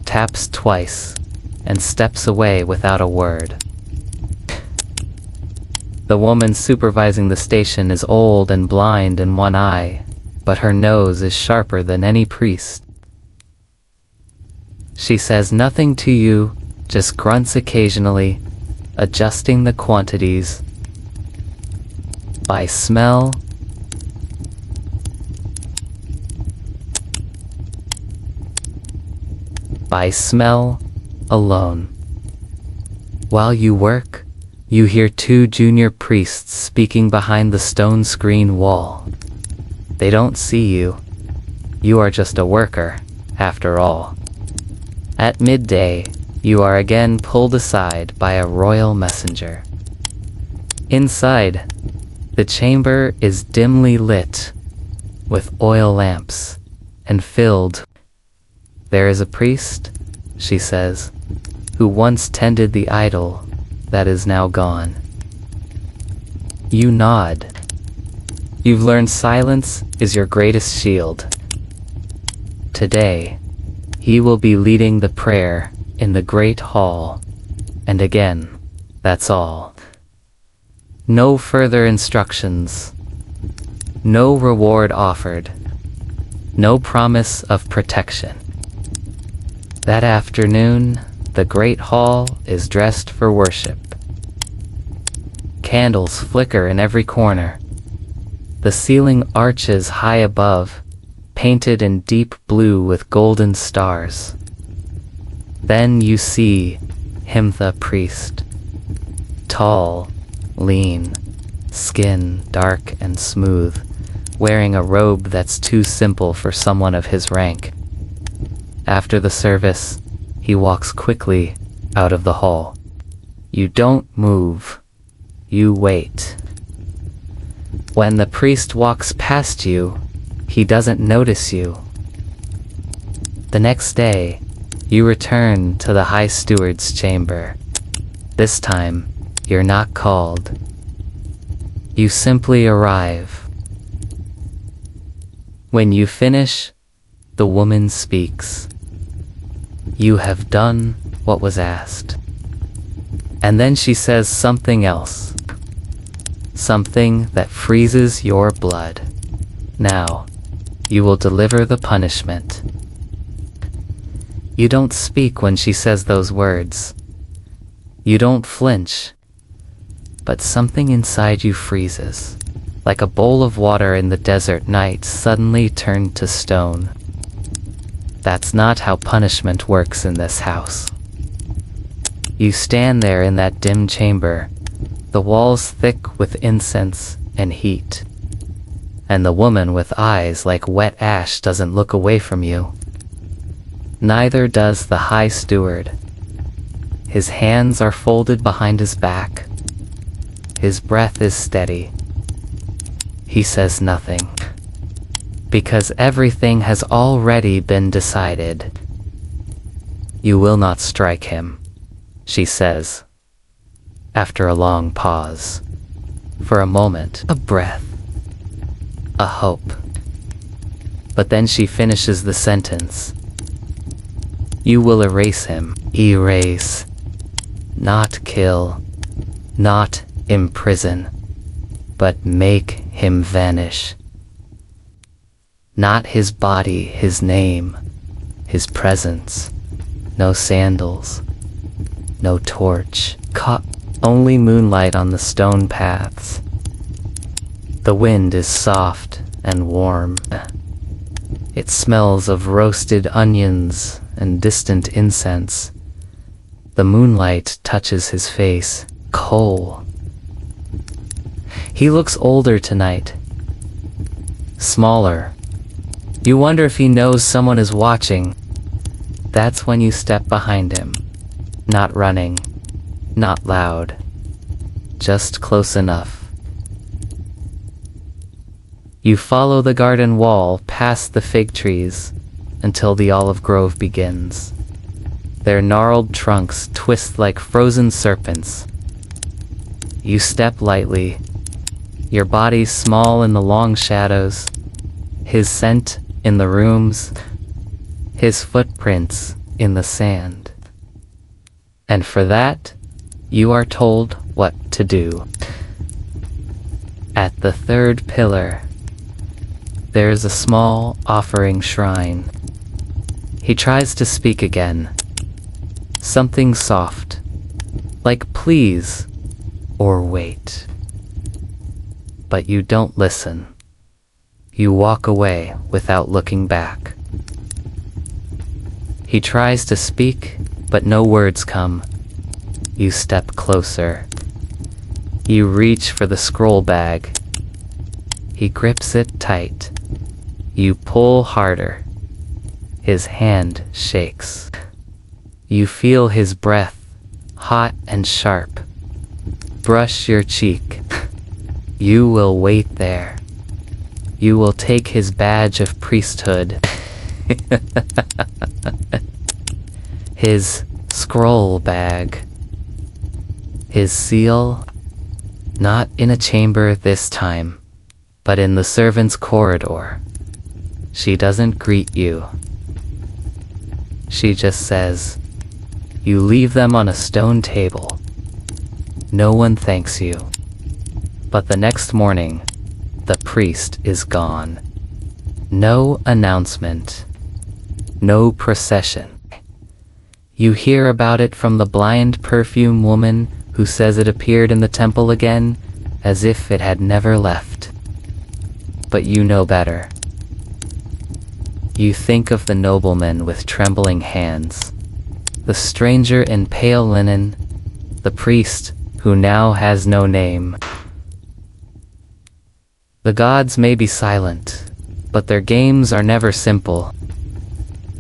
taps twice, and steps away without a word. The woman supervising the station is old and blind in one eye, but her nose is sharper than any priest. She says nothing to you, just grunts occasionally, adjusting the quantities. By smell, alone. While you work, you hear two junior priests speaking behind the stone screen wall. They don't see you. You are just a worker, after all. At midday, you are again pulled aside by a royal messenger. Inside, the chamber is dimly lit with oil lamps and filled. There is a priest, she says, who once tended the idol that is now gone. You nod. You've learned silence is your greatest shield. Today, he will be leading the prayer in the great hall, and again, that's all. No further instructions. No reward offered. No promise of protection. That afternoon, the great hall is dressed for worship. Candles flicker in every corner. The ceiling arches high above, painted in deep blue with golden stars. Then you see him, the priest. Tall, lean, skin dark and smooth, wearing a robe that's too simple for someone of his rank. After the service, he walks quickly out of the hall. You don't move. You wait. When the priest walks past you, he doesn't notice you. The next day, you return to the High Steward's chamber. This time, you're not called. You simply arrive. When you finish, the woman speaks. You have done what was asked. And then she says something else. Something that freezes your blood. Now, you will deliver the punishment. You don't speak when she says those words. You don't flinch. But something inside you freezes, like a bowl of water in the desert night suddenly turned to stone. That's not how punishment works in this house. You stand there in that dim chamber, the walls thick with incense and heat. And the woman with eyes like wet ash doesn't look away from you. Neither does the High Steward. His hands are folded behind his back. His breath is steady. He says nothing. Because everything has already been decided. You will not strike him, she says. After a long pause. For a moment, a breath. A hope. But then she finishes the sentence. You will erase him. Erase. Not kill. Not imprison. But make him vanish. Not his body, his name, his presence. No sandals. No torch. Only moonlight on the stone paths. The wind is soft and warm. It smells of roasted onions and distant incense. The moonlight touches his face. Coal. He looks older tonight. Smaller. You wonder if he knows someone is watching. That's when you step behind him. Not running. Not loud. Just close enough. You follow the garden wall past the fig trees until the olive grove begins. Their gnarled trunks twist like frozen serpents. You step lightly, your body small in the long shadows, his scent in the rooms, his footprints in the sand. And for that, you are told what to do. At the third pillar, there's a small offering shrine. He tries to speak again. Something soft, like please or wait. But you don't listen. You walk away without looking back. He tries to speak, but no words come. You step closer. You reach for the scroll bag. He grips it tight. You pull harder. His hand shakes. You feel his breath, hot and sharp, brush your cheek. You will wait there. You will take his badge of priesthood. His scroll bag. His seal. Not in a chamber this time, but in the servants' corridor. She doesn't greet you. She just says, you leave them on a stone table. No one thanks you. But the next morning, the priest is gone. No announcement. No procession. You hear about it from the blind perfume woman who says it appeared in the temple again, as if it had never left. But you know better. You think of the nobleman with trembling hands, the stranger in pale linen, the priest who now has no name. The gods may be silent, but their games are never simple.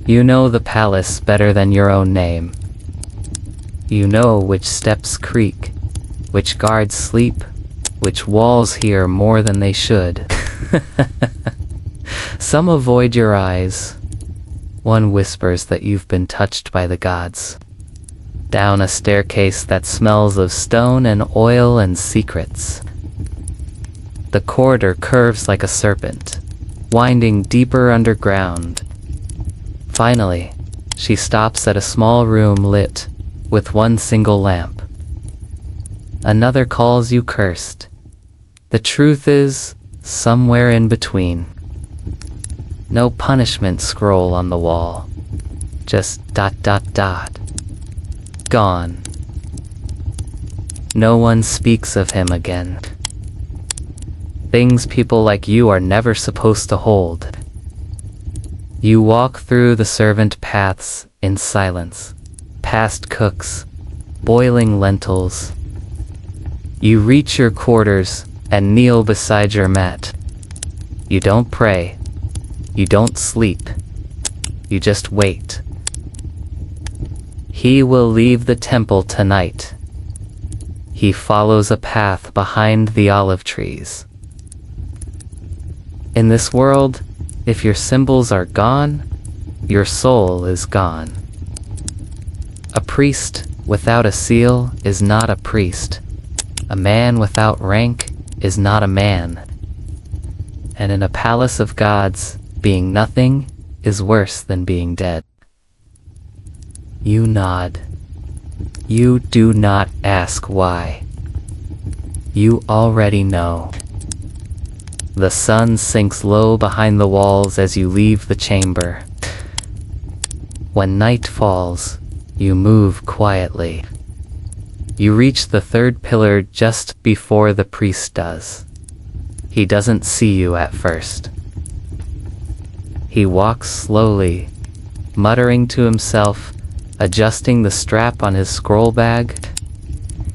You know the palace better than your own name. You know which steps creak, which guards sleep, which walls hear more than they should. Some avoid your eyes. One whispers that you've been touched by the gods. Down a staircase that smells of stone and oil and secrets. The corridor curves like a serpent, winding deeper underground. Finally, she stops at a small room lit with one single lamp. Another calls you cursed. The truth is somewhere in between. No punishment scroll on the wall. Just ... Gone. No one speaks of him again. Things people like you are never supposed to hold. You walk through the servant paths in silence, past cooks, boiling lentils. You reach your quarters and kneel beside your mat. You don't pray. You don't sleep. You just wait. He will leave the temple tonight. He follows a path behind the olive trees. In this world, if your symbols are gone, your soul is gone. A priest without a seal is not a priest. A man without rank is not a man. And in a palace of gods, being nothing is worse than being dead. You nod. You do not ask why. You already know. The sun sinks low behind the walls as you leave the chamber. When night falls, you move quietly. You reach the third pillar just before the priest does. He doesn't see you at first. He walks slowly, muttering to himself, adjusting the strap on his scroll bag.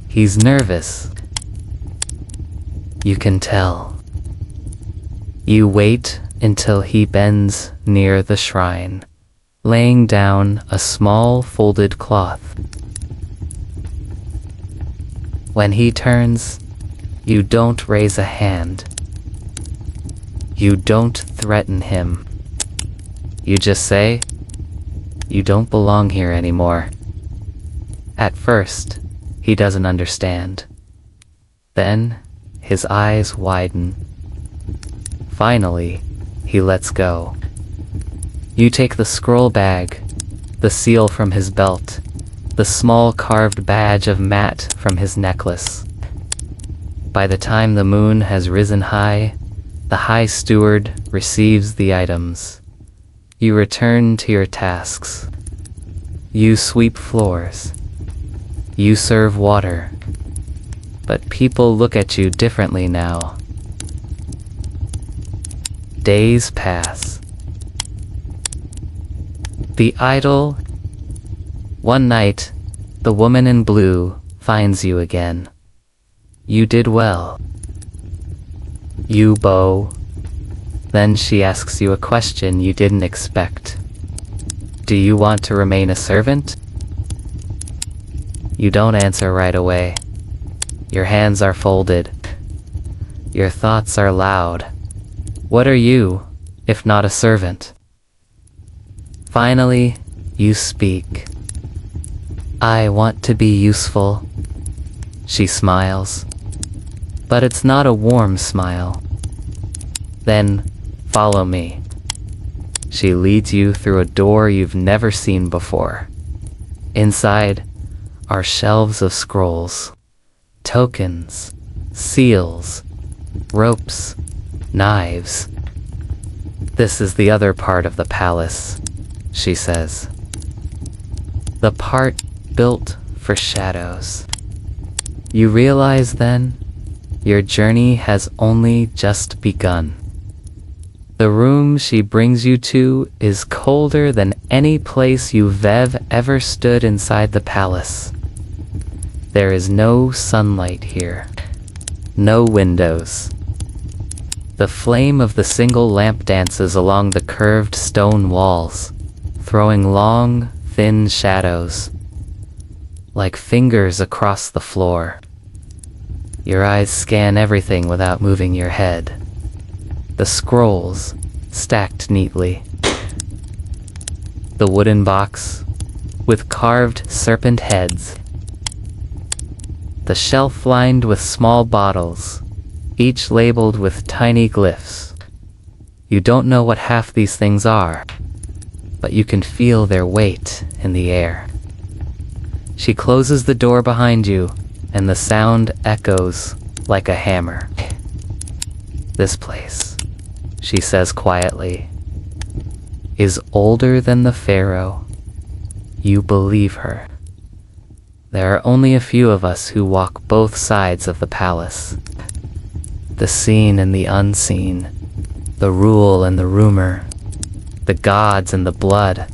He's nervous. You can tell. You wait until he bends near the shrine, laying down a small folded cloth. When he turns, you don't raise a hand. You don't threaten him. You just say, "You don't belong here anymore." At first, he doesn't understand. Then, his eyes widen. Finally, he lets go. You take the scroll bag, the seal from his belt, the small carved badge of Matt from his necklace. By the time the moon has risen high, the High Steward receives the items. You return to your tasks. You sweep floors. You serve water. But people look at you differently now. Days pass. The idol. One night, the woman in blue finds you again. You did well. You bow. Then she asks you a question you didn't expect. Do you want to remain a servant? You don't answer right away. Your hands are folded. Your thoughts are loud. What are you, if not a servant? Finally, you speak. I want to be useful. She smiles. But it's not a warm smile. Then, follow me. She leads you through a door you've never seen before. Inside are shelves of scrolls, tokens, seals, ropes, knives. This is the other part of the palace, she says. The part built for shadows. You realize then, your journey has only just begun. The room she brings you to is colder than any place you've ever stood inside the palace. There is no sunlight here. No windows. The flame of the single lamp dances along the curved stone walls, throwing long, thin shadows, like fingers across the floor. Your eyes scan everything without moving your head. The scrolls, stacked neatly. The wooden box, with carved serpent heads. The shelf lined with small bottles, each labeled with tiny glyphs. You don't know what half these things are, but you can feel their weight in the air. She closes the door behind you, and the sound echoes like a hammer. This place, she says quietly, is older than the Pharaoh. You believe her. There are only a few of us who walk both sides of the palace. The seen and the unseen, the rule and the rumor, the gods and the blood.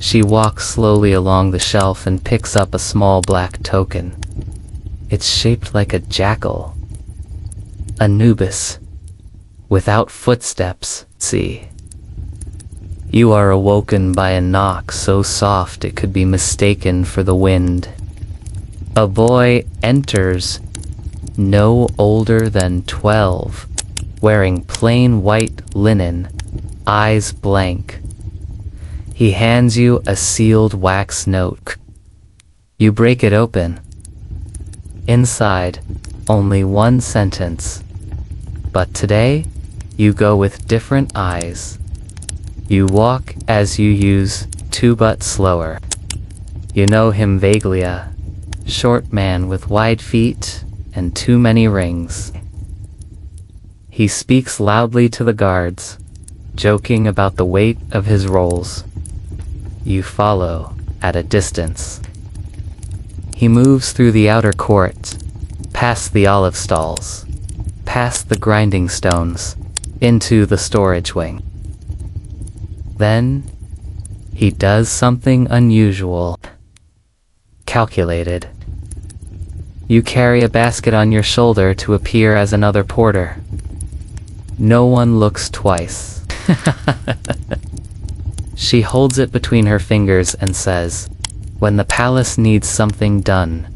She walks slowly along the shelf and picks up a small black token. It's shaped like a jackal. Anubis. Without footsteps, see. You are awoken by a knock so soft it could be mistaken for the wind. A boy enters, no older than 12, wearing plain white linen, eyes blank. He hands you a sealed wax note. You break it open. Inside, only one sentence. But today, you go with different eyes. You walk as you used to, but slower. You know him vaguely, a short man with wide feet and too many rings. He speaks loudly to the guards, joking about the weight of his rolls. You follow at a distance. He moves through the outer court, past the olive stalls, past the grinding stones, into the storage wing. Then, he does something unusual, calculated. You carry a basket on your shoulder to appear as another porter. No one looks twice. She holds it between her fingers and says, "When the palace needs something done,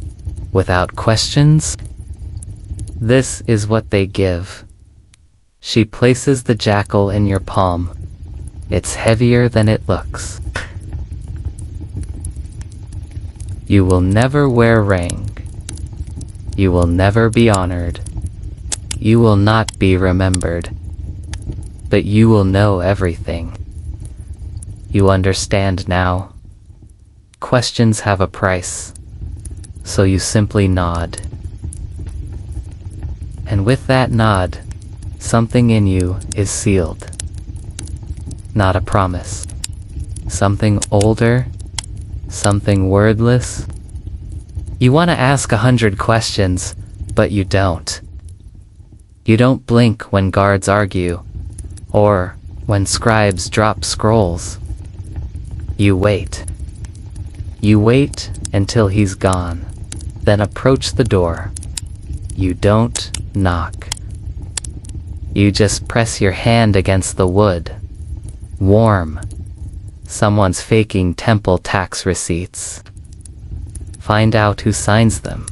without questions, this is what they give." She places the jackal in your palm. It's heavier than it looks. You will never wear rank. You will never be honored. You will not be remembered. But you will know everything. You understand now. Questions have a price, so you simply nod. And with that nod, something in you is sealed. Not a promise. Something older, something wordless. You want to ask 100 questions, but you don't. You don't blink when guards argue, or when scribes drop scrolls. You wait. You wait until he's gone, then approach the door. You don't knock. You just press your hand against the wood. Warm. Someone's faking temple tax receipts. Find out who signs them.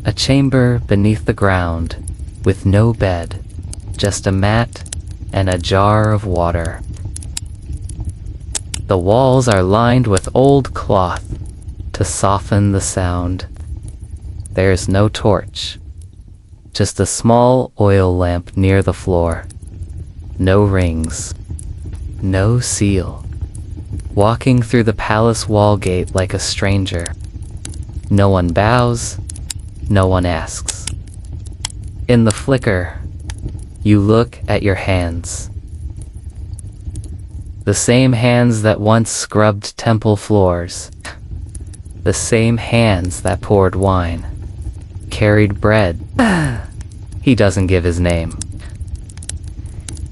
A chamber beneath the ground, with no bed, just a mat and a jar of water. The walls are lined with old cloth to soften the sound. There's no torch, just a small oil lamp near the floor. No rings, no seal. Walking through the palace wall gate like a stranger. No one bows, no one asks. In the flicker, you look at your hands. The same hands that once scrubbed temple floors. The same hands that poured wine, carried bread. He doesn't give his name.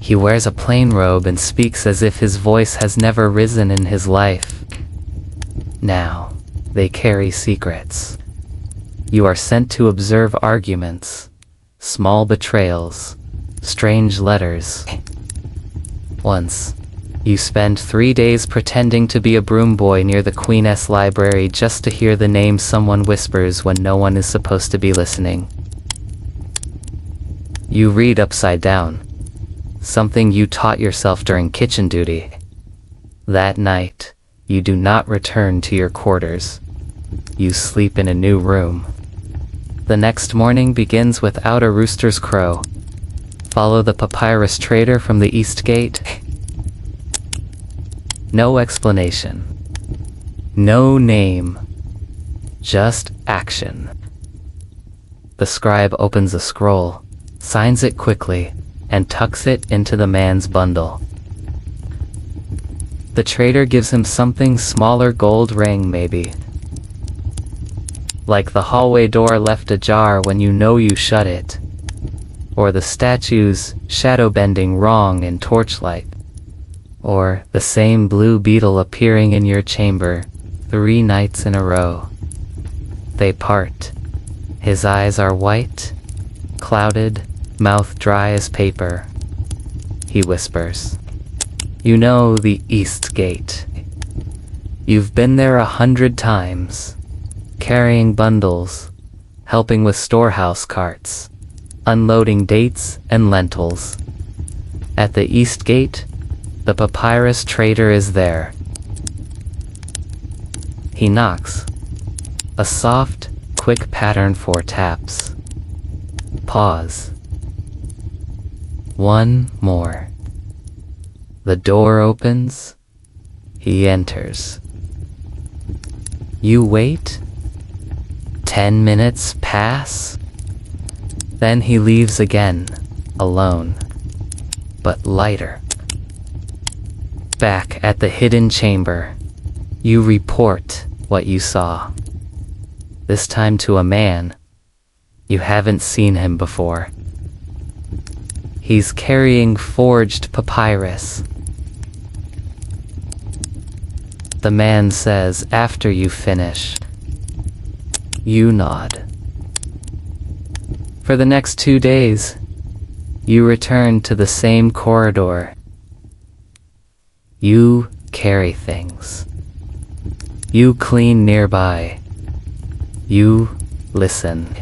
He wears a plain robe and speaks as if his voice has never risen in his life. Now, they carry secrets. You are sent to observe arguments, small betrayals, strange letters. Once, you spend 3 days pretending to be a broom boy near the Queen's library just to hear the name someone whispers when no one is supposed to be listening. You read upside down, something you taught yourself during kitchen duty. That night, you do not return to your quarters. You sleep in a new room. The next morning begins without a rooster's crow. Follow the papyrus trader from the east gate. No explanation. No name. Just action. The scribe opens a scroll, signs it quickly, and tucks it into the man's bundle. The trader gives him something smaller, gold ring maybe. Like the hallway door left ajar when you know you shut it. Or the statue's shadow bending wrong in torchlight. Or the same blue beetle appearing in your chamber 3 nights in a row. They part. His eyes are white, clouded, mouth dry as paper. He whispers. You know the East Gate. You've been there 100 times, carrying bundles, helping with storehouse carts, unloading dates and lentils. At the East Gate, the papyrus trader is there. He knocks. A soft, quick pattern 4 taps. Pause. 1 more. The door opens. He enters. You wait. 10 minutes pass. Then he leaves again, alone, but lighter. Back at the hidden chamber, you report what you saw. This time to a man. You haven't seen him before. He's carrying forged papyrus. The man says after you finish. You nod. For the next 2 days, you return to the same corridor. You carry things. You clean nearby. You listen.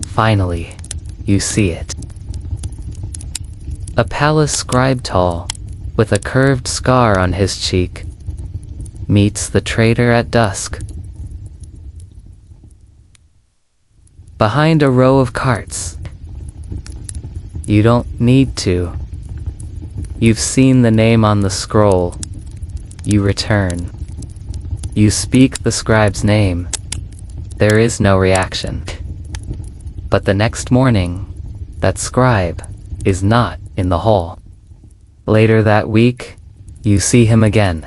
Finally, you see it. A palace scribe tall, with a curved scar on his cheek, meets the trader at dusk. Behind a row of carts. You don't need to. You've seen the name on the scroll. You return. You speak the scribe's name. There is no reaction. But the next morning, that scribe is not in the hall. Later that week, you see him again.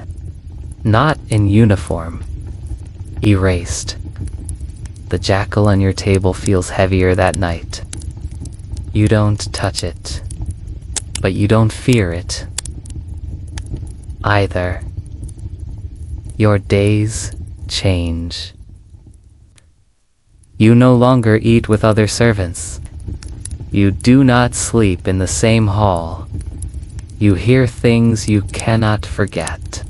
Not in uniform. Erased. The jackal on your table feels heavier that night. You don't touch it. But you don't fear it either. Your days change. You no longer eat with other servants. You do not sleep in the same hall. You hear things you cannot forget.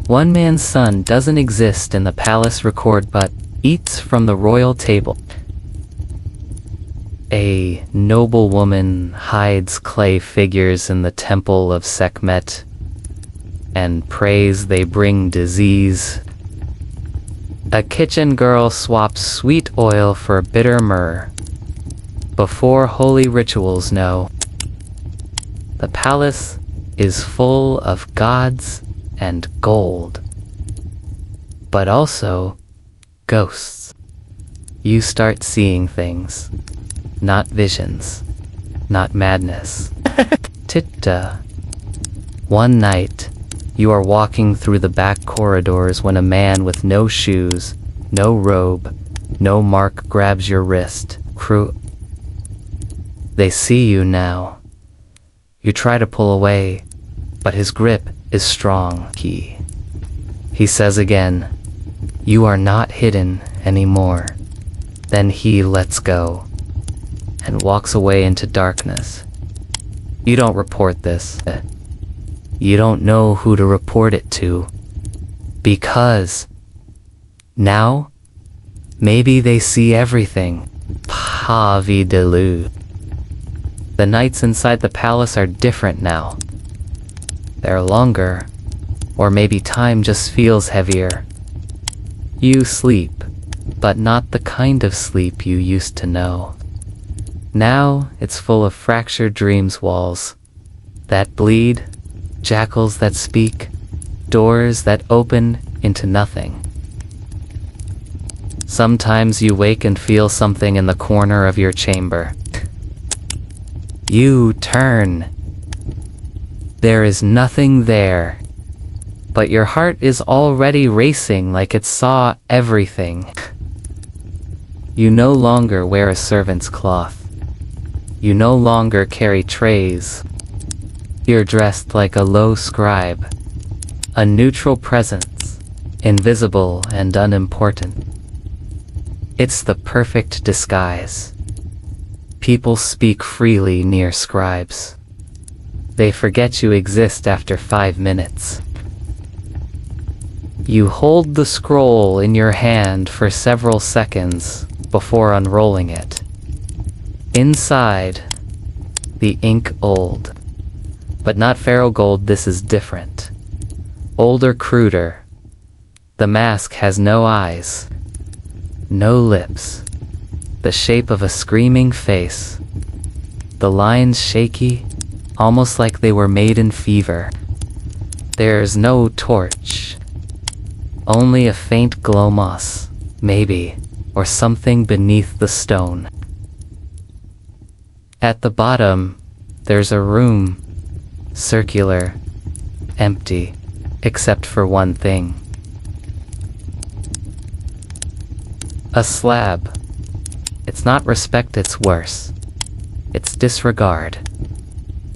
One man's son doesn't exist in the palace record but eats from the royal table. A noble woman hides clay figures in the temple of Sekhmet and prays they bring disease. A kitchen girl swaps sweet oil for bitter myrrh. Before holy rituals know, the palace is full of gods and gold, but also ghosts. You start seeing things, not visions, not madness. Titta. One night, you are walking through the back corridors when a man with no shoes, no robe, no mark grabs your wrist. They see you now. You try to pull away, but his grip is strong. He says again, "You are not hidden anymore." Then he lets go and walks away into darkness. You don't report this. You don't know who to report it to. Because now, maybe they see everything. Pavi delu. The nights inside the palace are different now. They're longer, or maybe time just feels heavier. You sleep, but not the kind of sleep you used to know. Now it's full of fractured dreams walls that bleed, jackals that speak, doors that open into nothing. Sometimes you wake and feel something in the corner of your chamber. You turn. There is nothing there, but your heart is already racing like it saw everything. You no longer wear a servant's cloth. You no longer carry trays. You're dressed like a low scribe, a neutral presence, invisible and unimportant. It's the perfect disguise. People speak freely near scribes. They forget you exist after 5 minutes. You hold the scroll in your hand for several seconds before unrolling it. Inside, the ink old. But not Pharaoh gold, this is different. Older, cruder. The mask has no eyes, no lips, the shape of a screaming face. The lines shaky, almost like they were made in fever. There's no torch. Only a faint glow moss, maybe, or something beneath the stone. At the bottom, there's a room, circular, empty, except for one thing. A slab. It's not respect, it's worse. It's disregard.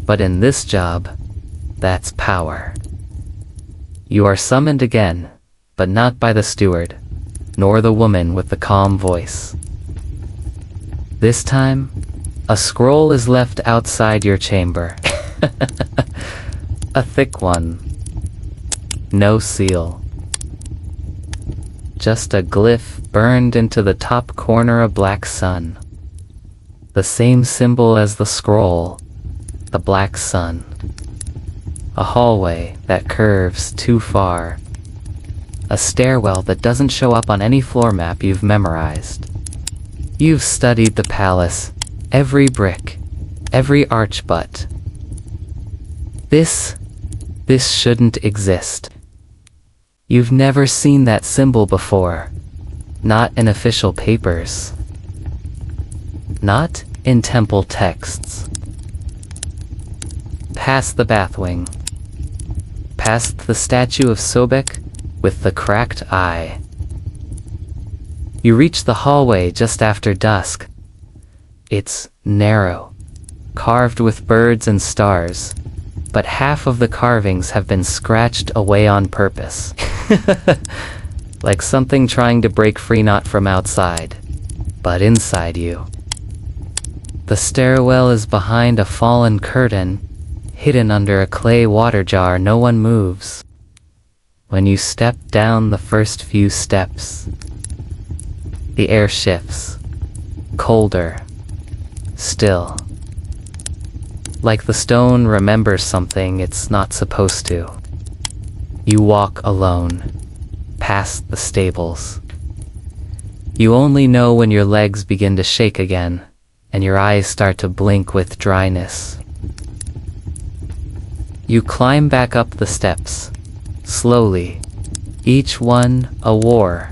But in this job, that's power. You are summoned again, but not by the steward, nor the woman with the calm voice. This time, a scroll is left outside your chamber. A thick one. No seal. Just a glyph burned into the top corner, a black sun. The same symbol as the scroll, the black sun. A hallway that curves too far. A stairwell that doesn't show up on any floor map you've memorized. You've studied the palace, every brick, every archbutt. This shouldn't exist. You've never seen that symbol before, not in official papers. not in temple texts. Past the bathwing, past the statue of Sobek with the cracked eye. You reach the hallway just after dusk. It's narrow, carved with birds and stars, but half of the carvings have been scratched away on purpose. Like something trying to break free not from outside, but inside you. The stairwell is behind a fallen curtain, hidden under a clay water jar. No one moves. When you step down the first few steps, the air shifts, colder, still. Like the stone remembers something it's not supposed to. You walk alone, past the stables. You only know when your legs begin to shake again, and your eyes start to blink with dryness. You climb back up the steps, slowly, each one a war.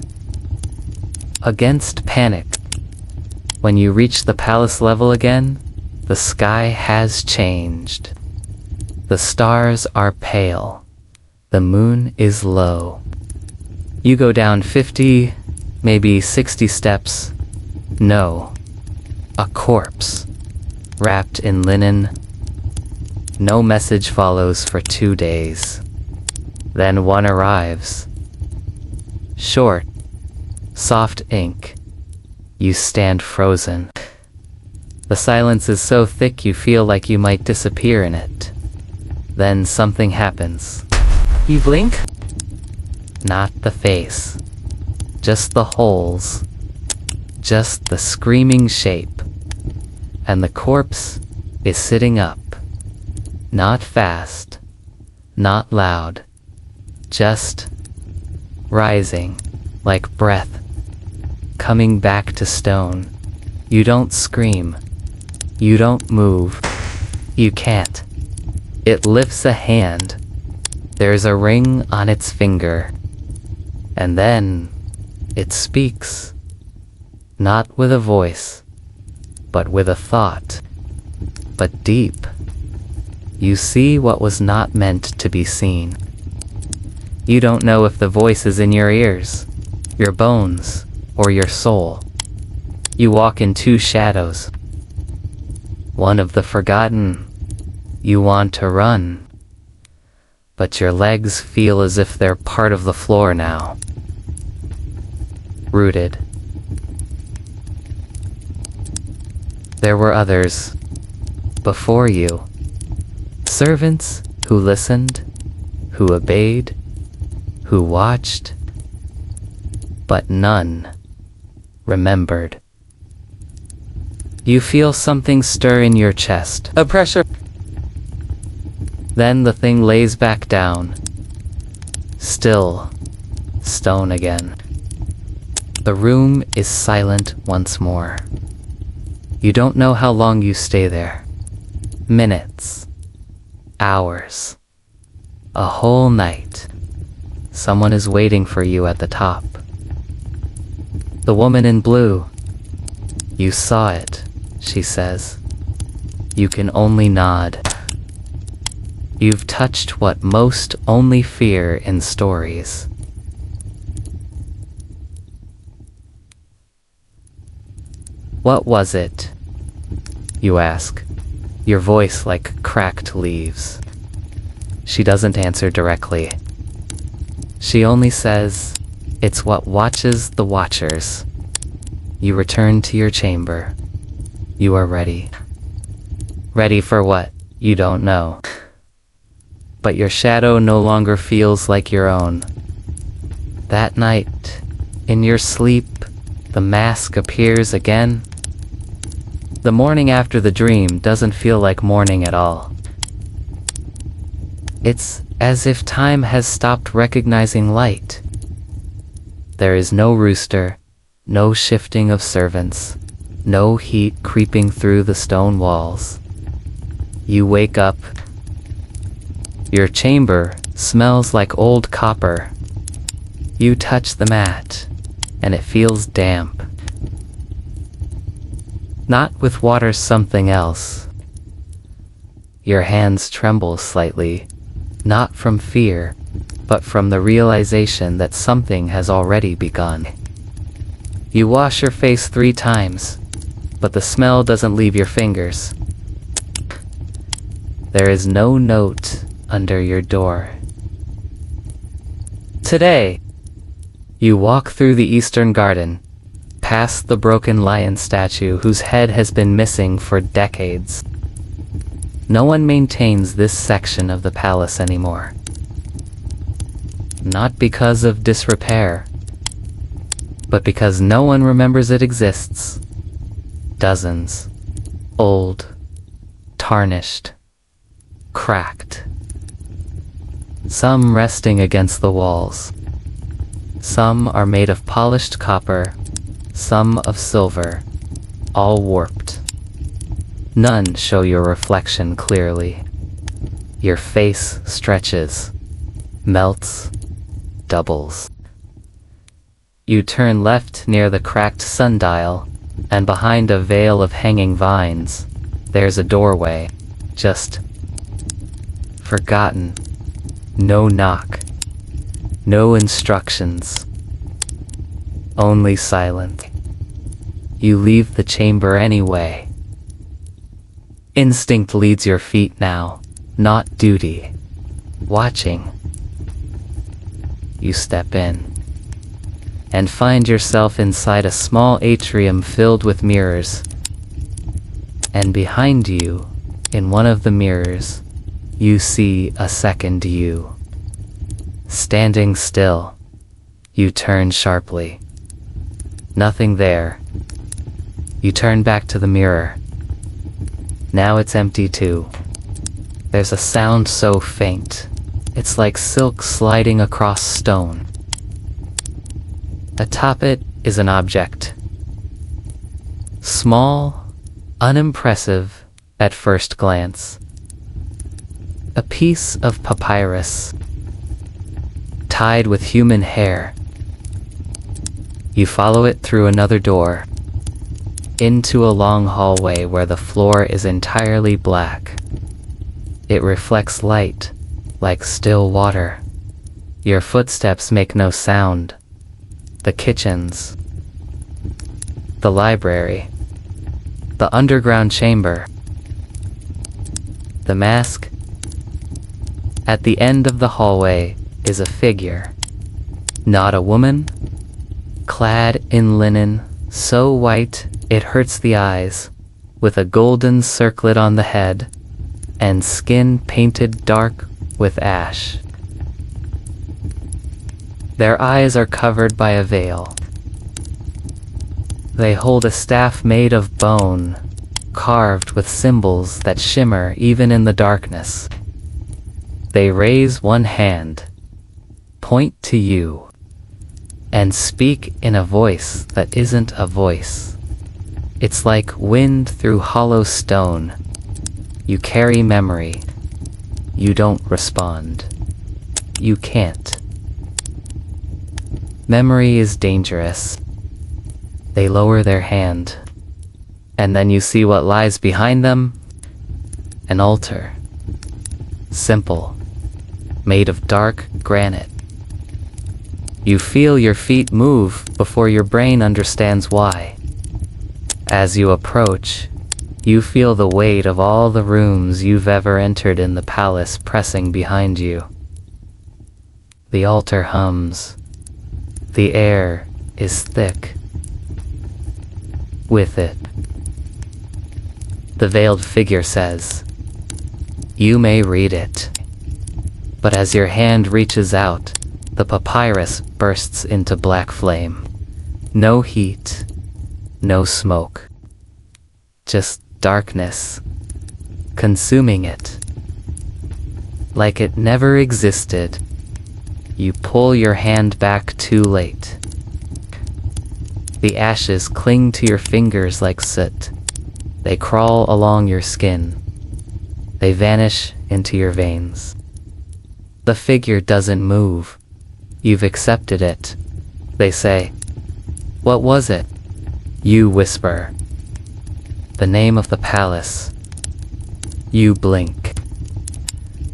Against panic. When you reach the palace level again, the sky has changed. The stars are pale. The moon is low. You go down 50, maybe 60 steps. No. A corpse, wrapped in linen. No message follows for 2 days. Then one arrives. Short, soft ink. You stand frozen. The silence is so thick you feel like you might disappear in it. Then something happens. You blink? Not the face. Just the holes. Just the screaming shape. And the corpse is sitting up. Not fast. Not loud. Just rising, like breath. Coming back to stone. You don't scream. You don't move. You can't. It lifts a hand. There's a ring on its finger. And then it speaks. Not with a voice, but with a thought. But deep. You see what was not meant to be seen. You don't know if the voice is in your ears, your bones, or your soul. You walk in two shadows. One of the forgotten. You want to run, but your legs feel as if they're part of the floor now. Rooted. There were others before you. Servants who listened, who obeyed, who watched, but none remembered. You feel something stir in your chest. A pressure. Then the thing lays back down. Still, stone again. The room is silent once more. You don't know how long you stay there. Minutes. Hours. A whole night. Someone is waiting for you at the top. The woman in blue. You saw it, she says. You can only nod. You've touched what most only fear in stories. What was it? You ask, your voice like cracked leaves. She doesn't answer directly. She only says, it's what watches the watchers. You return to your chamber. You are ready. Ready for what? You don't know. But your shadow no longer feels like your own. That night, in your sleep, the mask appears again. The morning after the dream doesn't feel like morning at all. It's as if time has stopped recognizing light. There is no rooster, no shifting of servants, no heat creeping through the stone walls. You wake up. Your chamber smells like old copper. You touch the mat, and it feels damp. Not with water, something else. Your hands tremble slightly, not from fear, but from the realization that something has already begun. You wash your face 3 times, but the smell doesn't leave your fingers. There is no note under your door. Today, you walk through the Eastern Garden, past the broken lion statue whose head has been missing for decades. No one maintains this section of the palace anymore. Not because of disrepair, but because no one remembers it exists. Dozens. Old. Tarnished. Cracked. Some resting against the walls. Some are made of polished copper, some of silver, all warped. None show your reflection clearly. Your face stretches, melts, doubles. You turn left near the cracked sundial, and behind a veil of hanging vines, there's a doorway, just forgotten. No knock, no instructions, only silence. You leave the chamber anyway. Instinct leads your feet now, not duty. Watching. You step in and find yourself inside a small atrium filled with mirrors. And behind you, in one of the mirrors, you see a second you. Standing still, you turn sharply. Nothing there. You turn back to the mirror. Now it's empty too. There's a sound so faint, it's like silk sliding across stone. Atop it is an object. Small, unimpressive at first glance. A piece of papyrus, tied with human hair. You follow it through another door, into a long hallway where the floor is entirely black. It reflects light, like still water. Your footsteps make no sound. The kitchens, the library, the underground chamber, the mask. At the end of the hallway is a figure. Not a woman, clad in linen, so white it hurts the eyes, with a golden circlet on the head, and skin painted dark with ash. Their eyes are covered by a veil. They hold a staff made of bone, carved with symbols that shimmer even in the darkness. They raise one hand, point to you, and speak in a voice that isn't a voice. It's like wind through hollow stone. You carry memory. You don't respond. You can't. Memory is dangerous. They lower their hand, and then you see what lies behind them. An altar. Simple. Made of dark granite. You feel your feet move before your brain understands why. As you approach, you feel the weight of all the rooms you've ever entered in the palace pressing behind you. The altar hums. The air is thick. With it, the veiled figure says, "You may read it." But as your hand reaches out, the papyrus bursts into black flame. No heat, no smoke. Just darkness, consuming it. Like it never existed. You pull your hand back too late. The ashes cling to your fingers like soot. They crawl along your skin. They vanish into your veins. The figure doesn't move. You've accepted it. They say, "What was it?" You whisper, The name of the palace. You blink.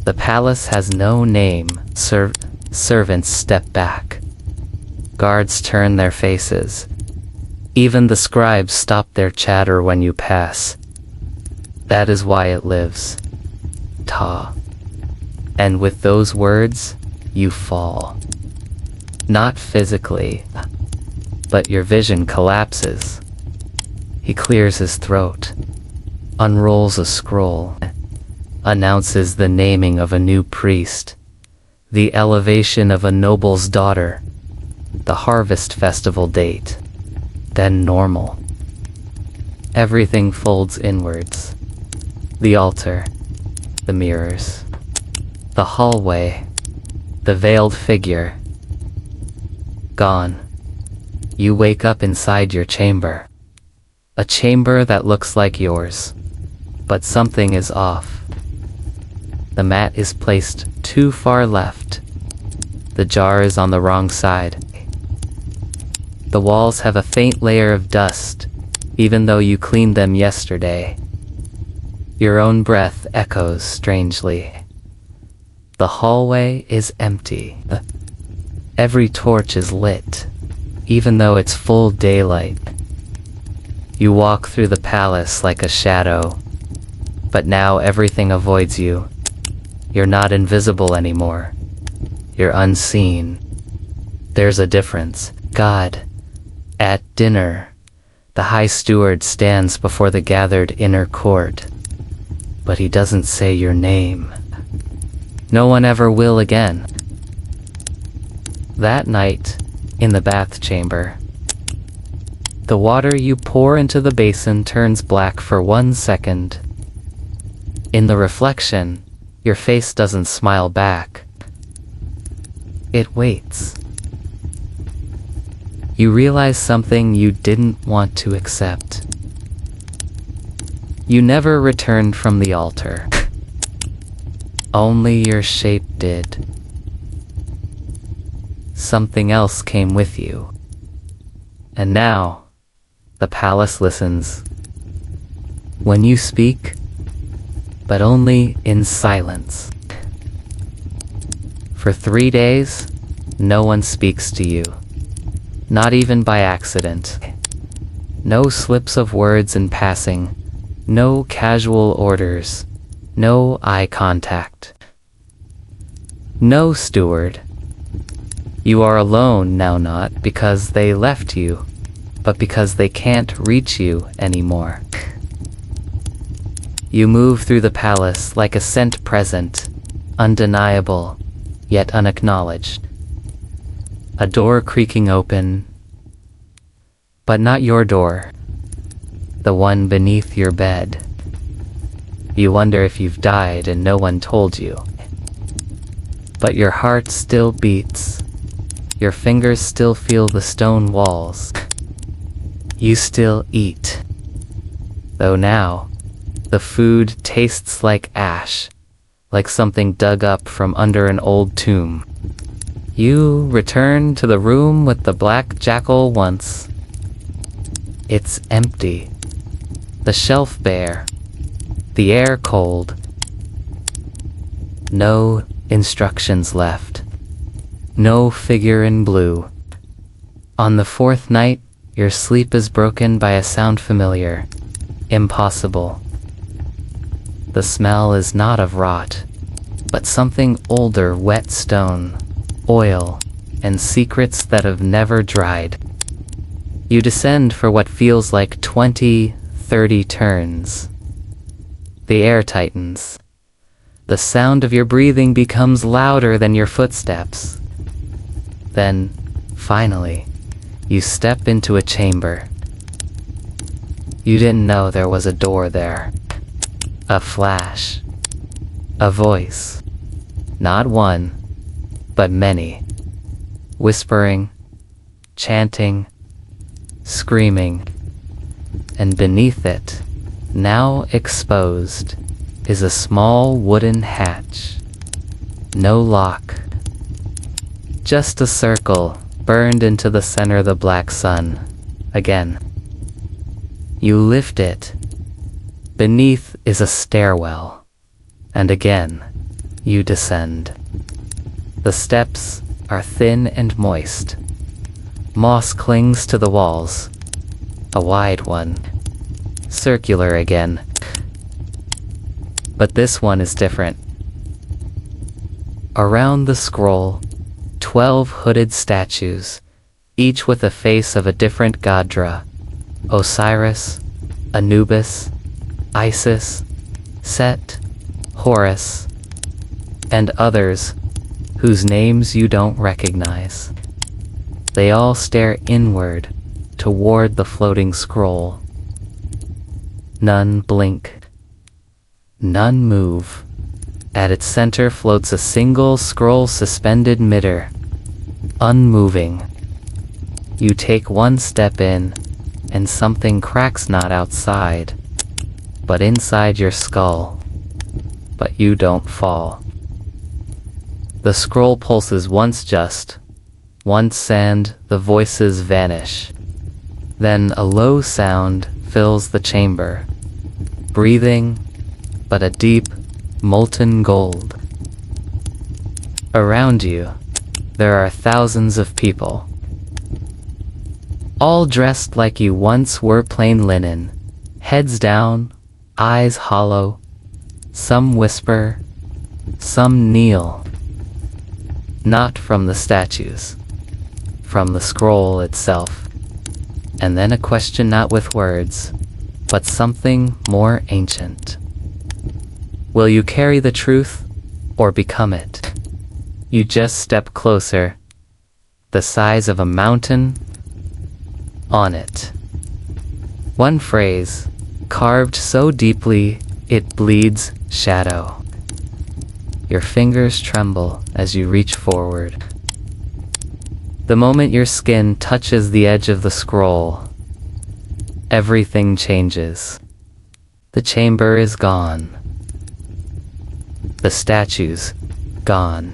The palace has no name. Servants step back. Guards turn their faces. Even the scribes stop their chatter when you pass. That is why it lives. Ta. And with those words, you fall. Not physically, but your vision collapses. He clears his throat, unrolls a scroll, announces the naming of a new priest, the elevation of a noble's daughter, the harvest festival date, then normal. Everything folds inwards. The altar, the mirrors, the hallway, the veiled figure. Gone. You wake up inside your chamber. A chamber that looks like yours, but something is off. The mat is placed too far left. The jar is on the wrong side. The walls have a faint layer of dust, even though you cleaned them yesterday. Your own breath echoes strangely. The hallway is empty. Every torch is lit, even though it's full daylight. You walk through the palace like a shadow, but now everything avoids you. You're not invisible anymore. You're unseen. There's a difference. God. At dinner, the High Steward stands before the gathered inner court, but he doesn't say your name. No one ever will again. That night, in the bath chamber, the water you pour into the basin turns black for 1 second. In the reflection, your face doesn't smile back. It waits. You realize something you didn't want to accept. You never returned from the altar. Only your shape did. Something else came with you. And now, the palace listens. When you speak, but only in silence. For 3 days, no one speaks to you. Not even by accident. No slips of words in passing. No casual orders. No eye contact. No steward. You are alone now, not because they left you, but because they can't reach you anymore. You move through the palace like a sent present, undeniable, yet unacknowledged. A door creaking open, but not your door, the one beneath your bed. You wonder if you've died and no one told you. But your heart still beats. Your fingers still feel the stone walls. You still eat. Though now, the food tastes like ash, like something dug up from under an old tomb. You return to the room with the black jackal once. It's empty. The shelf bare. The air cold. No instructions left. No figure in blue. On the 4th night, your sleep is broken by a sound familiar. Impossible. The smell is not of rot, but something older, wet stone, oil, and secrets that have never dried. You descend for what feels like 20, 30 turns. The air tightens. The sound of your breathing becomes louder than your footsteps. Then, finally, you step into a chamber. You didn't know there was a door there. A flash. A voice. Not one, but many. Whispering, chanting, screaming. And beneath it, now exposed, is a small wooden hatch. No lock. Just a circle burned into the center of the black sun. Again. You lift it, Beneath is a stairwell, and again you descend. The steps are thin and moist. Moss clings to the walls, a wide one, circular again. But this one is different. Around the scroll, 12 hooded statues, each with a face of a different Gadra: Osiris, Anubis, Isis, Set, Horus, and others whose names you don't recognize. They all stare inward toward the floating scroll. None blink. None move. At its center floats a single scroll suspended midair, unmoving. You take one step in, and something cracks not outside, but inside your skull. But you don't fall. The scroll pulses once just, once sand, the voices vanish. Then a low sound fills the chamber, breathing, but a deep, molten gold. Around you, there are thousands of people, all dressed like you once were, plain linen, heads down, eyes hollow. Some whisper, some kneel. Not from the statues, from the scroll itself. And then a question not with words, but something more ancient. Will you carry the truth, or become it? You just step closer, the size of a mountain, on it. One phrase, carved so deeply it bleeds shadow. Your fingers tremble as you reach forward. The moment your skin touches the edge of the scroll, everything changes. The chamber is gone. The statues, gone.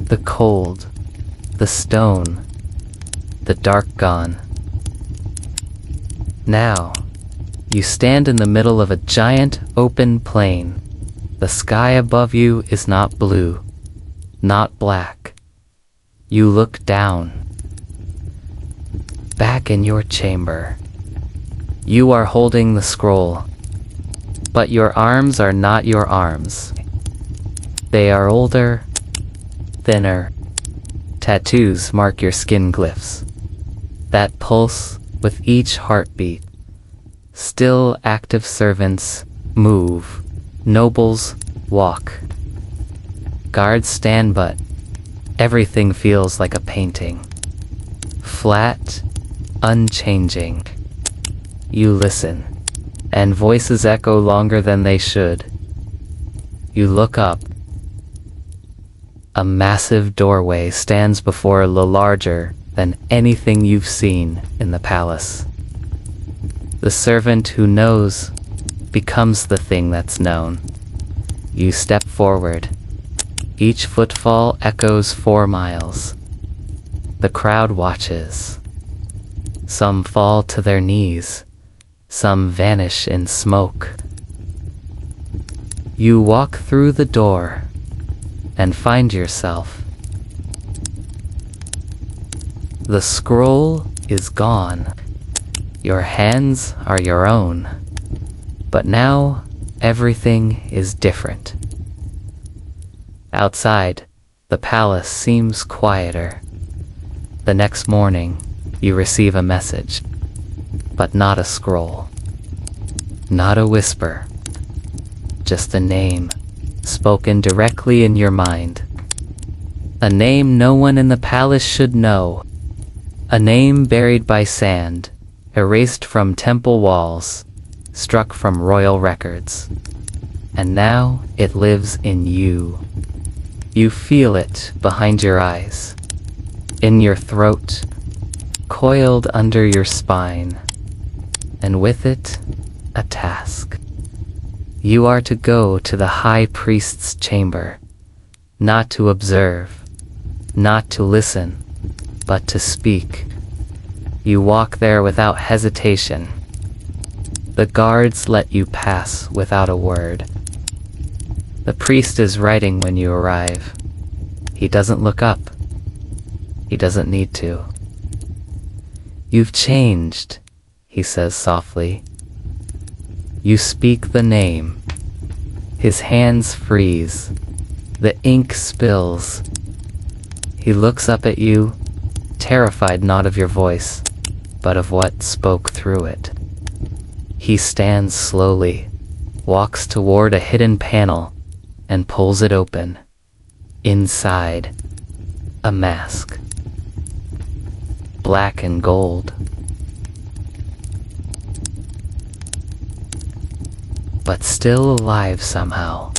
The cold, the stone, the dark gone. Now, you stand in the middle of a giant open plain. The sky above you is not blue, not black. You look down. Back in your chamber. You are holding the scroll, but your arms are not your arms. They are older, thinner. Tattoos mark your skin glyphs that pulse with each heartbeat. Still active servants move. Nobles walk. Guards stand, but everything feels like a painting. Flat, unchanging. You listen, and voices echo longer than they should. You look up. A massive doorway stands before a larger than anything you've seen in the palace. The servant who knows becomes the thing that's known. You step forward. Each footfall echoes 4 miles. The crowd watches. Some fall to their knees. Some vanish in smoke. You walk through the door and find yourself. The scroll is gone. Your hands are your own. But now, everything is different. Outside, the palace seems quieter. The next morning, you receive a message, but not a scroll. Not a whisper. Just a name, spoken directly in your mind. A name no one in the palace should know. A name buried by sand, erased from temple walls, struck from royal records. And now it lives in you. You feel it behind your eyes, in your throat, coiled under your spine, and with it, a task. You are to go to the high priest's chamber, not to observe, not to listen, but to speak. You walk there without hesitation. The guards let you pass without a word. The priest is writing when you arrive. He doesn't look up. He doesn't need to. "You've changed," he says softly. You speak the name. His hands freeze. The ink spills. He looks up at you, terrified not of your voice, but of what spoke through it. He stands slowly, walks toward a hidden panel, and pulls it open. Inside, a mask. Black and gold. But still alive somehow.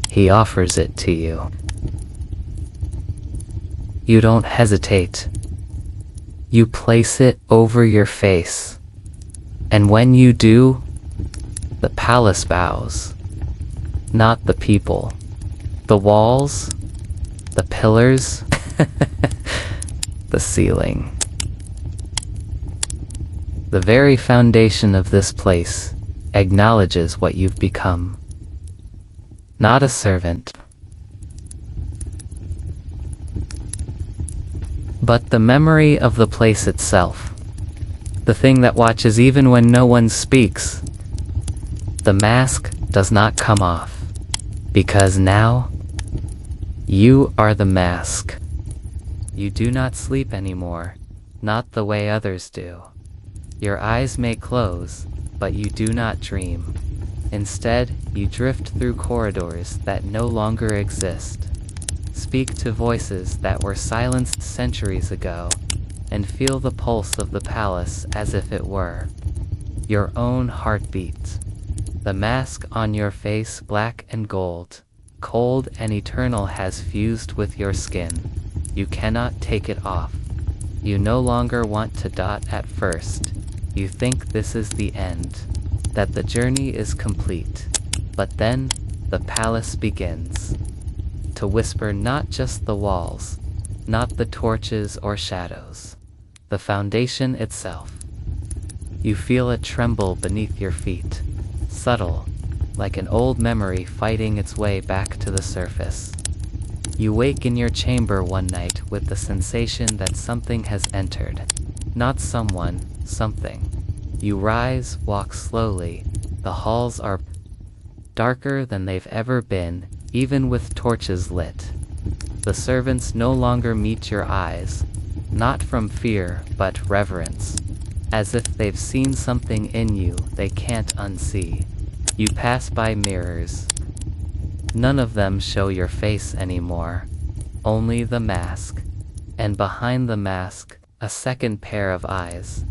He offers it to you. You don't hesitate. You place it over your face. And when you do, the palace bows. Not the people. The walls. The pillars. The ceiling. The very foundation of this place acknowledges what you've become. Not a servant, but the memory of the place itself. The thing that watches even when no one speaks. The mask does not come off, because now you are the mask. You do not sleep anymore, not the way others do. Your eyes may close, but you do not dream. Instead, you drift through corridors that no longer exist. Speak to voices that were silenced centuries ago, and feel the pulse of the palace as if it were your own heartbeat. The mask on your face, black and gold, cold and eternal, has fused with your skin. You cannot take it off. You no longer want to dot at first. You think this is the end, that the journey is complete. But then, the palace begins to whisper, not just the walls, not the torches or shadows, the foundation itself. You feel it tremble beneath your feet, subtle, like an old memory fighting its way back to the surface. You wake in your chamber one night with the sensation that something has entered. Not someone, something. You rise, walk slowly. The halls are darker than they've ever been, even with torches lit. The servants no longer meet your eyes, not from fear, but reverence, as if they've seen something in you they can't unsee. You pass by mirrors. None of them show your face anymore, only the mask, and behind the mask, a second pair of eyes.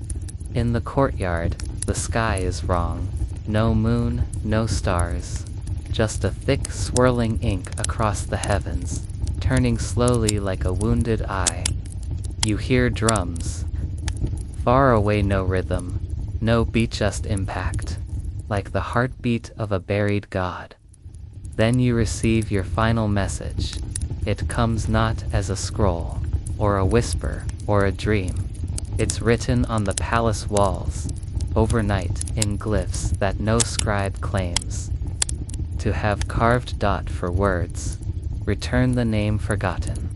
In the courtyard, the sky is wrong. No moon, no stars. Just a thick swirling ink across the heavens, turning slowly like a wounded eye. You hear drums. Far away, no rhythm, no beat, just impact, like the heartbeat of a buried god. Then you receive your final message. It comes not as a scroll, or a whisper, or a dream. It's written on the palace walls, overnight, in glyphs that no scribe claims to have carved. For words, return the name forgotten.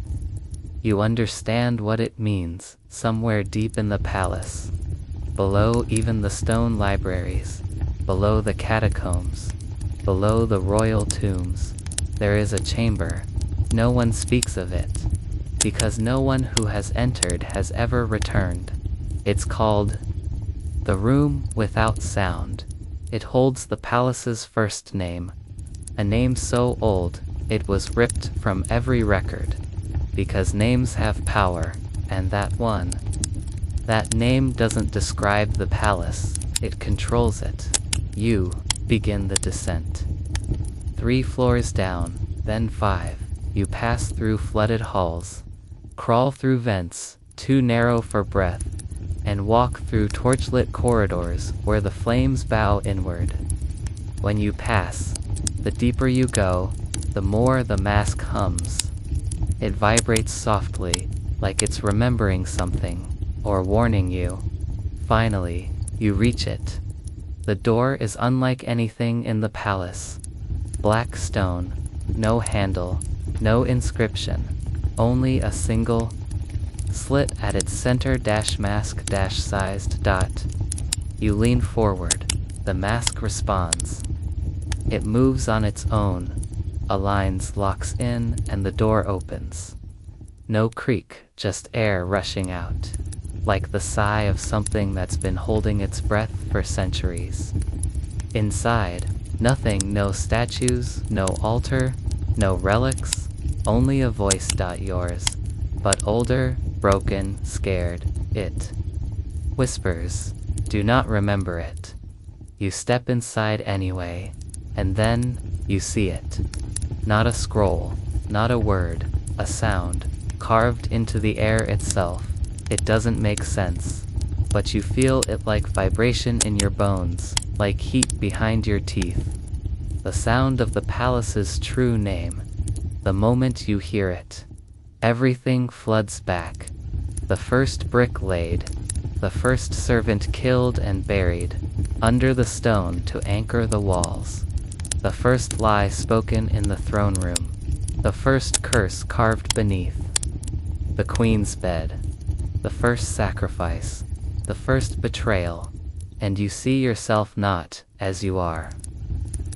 You understand what it means, somewhere deep in the palace, below even the stone libraries, below the catacombs, below the royal tombs, there is a chamber. No one speaks of it, because no one who has entered has ever returned. It's called the Room Without Sound. It holds the palace's first name, a name so old it was ripped from every record, because names have power, and that name doesn't describe the palace, it controls it. You begin the descent. 3 floors down, then 5. You pass through flooded halls, crawl through vents, too narrow for breath, and walk through torchlit corridors where the flames bow inward. When you pass, the deeper you go, the more the mask hums. It vibrates softly, like it's remembering something, or warning you. Finally, you reach it. The door is unlike anything in the palace. Black stone, no handle, no inscription, only a single slit at its center mask sized dot. You lean forward. The mask responds. It moves on its own, aligns, locks in, and the door opens. No creak, just air rushing out, like the sigh of something that's been holding its breath for centuries. Inside, nothing, no statues, no altar, no relics, only a voice. Yours, but older, broken, scared. It whispers, do not remember it. You step inside anyway, and then you see it. Not a scroll, not a word, a sound, carved into the air itself. It doesn't make sense, but you feel it like vibration in your bones, like heat behind your teeth. The sound of the palace's true name. The moment you hear it, everything floods back. The first brick laid, the first servant killed and buried under the stone to anchor the walls, the first lie spoken in the throne room, the first curse carved beneath the queen's bed, the first sacrifice, the first betrayal, and you see yourself not as you are,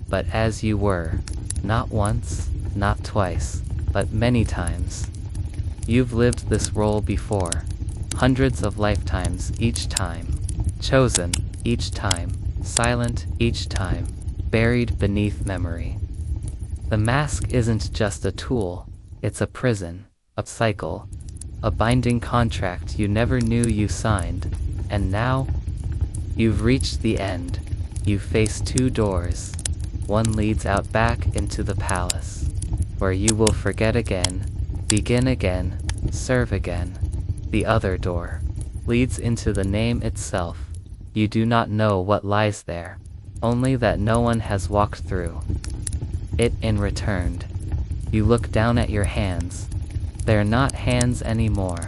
but as you were, not once, not twice, but many times. You've lived this role before, hundreds of lifetimes each time, chosen each time, silent each time, buried beneath memory. The mask isn't just a tool, it's a prison, a cycle, a binding contract you never knew you signed, and now, you've reached the end. You face two doors. One leads out back into the palace, where you will forget again, begin again, serve again. The other door leads into the name itself. You do not know what lies there, only that no one has walked through it and returned. You look down at your hands. They're not hands anymore.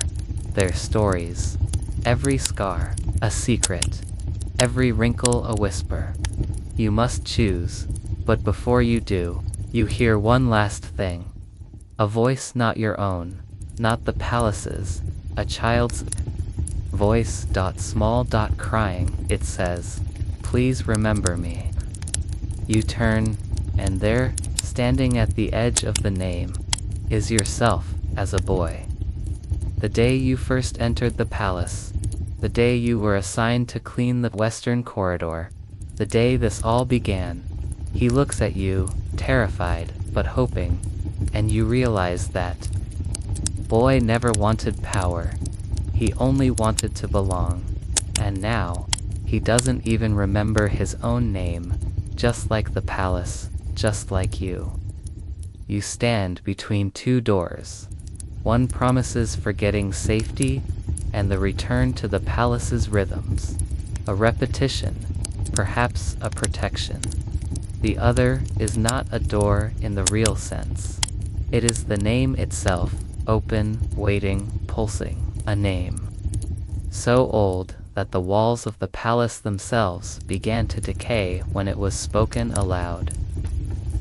They're stories. Every scar, a secret. Every wrinkle, a whisper. You must choose, but before you do, you hear one last thing. A voice not your own, not the palace's, a child's voice. Small. Crying, it says, please remember me. You turn, and there, standing at the edge of the name, is yourself as a boy. The day you first entered the palace, the day you were assigned to clean the western corridor, the day this all began. He looks at you, terrified, but hoping, and you realize that boy never wanted power. He only wanted to belong. And now, he doesn't even remember his own name, just like the palace, just like you. You stand between two doors. One promises forgetting safety and the return to the palace's rhythms, a repetition, perhaps a protection. The other is not a door in the real sense. It is the name itself, open, waiting, pulsing, a name so old that the walls of the palace themselves began to decay when it was spoken aloud.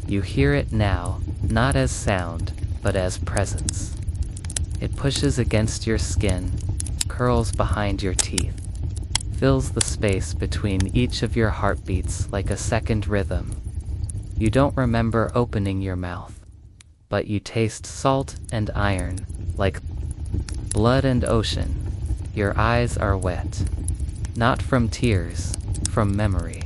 You hear it now, not as sound, but as presence. It pushes against your skin, curls behind your teeth, fills the space between each of your heartbeats like a second rhythm. You don't remember opening your mouth, but you taste salt and iron, like blood and ocean. Your eyes are wet, not from tears, from memory.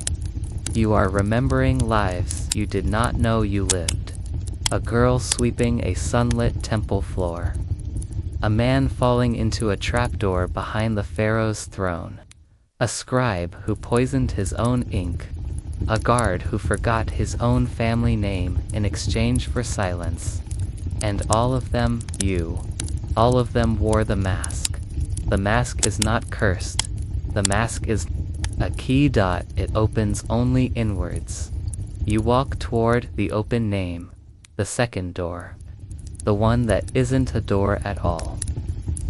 You are remembering lives you did not know you lived. A girl sweeping a sunlit temple floor. A man falling into a trapdoor behind the Pharaoh's throne. A scribe who poisoned his own ink. A guard who forgot his own family name in exchange for silence. And all of them, you. All of them wore the mask. The mask is not cursed. The mask is a key. It opens only inwards. You walk toward the open name, the second door. The one that isn't a door at all.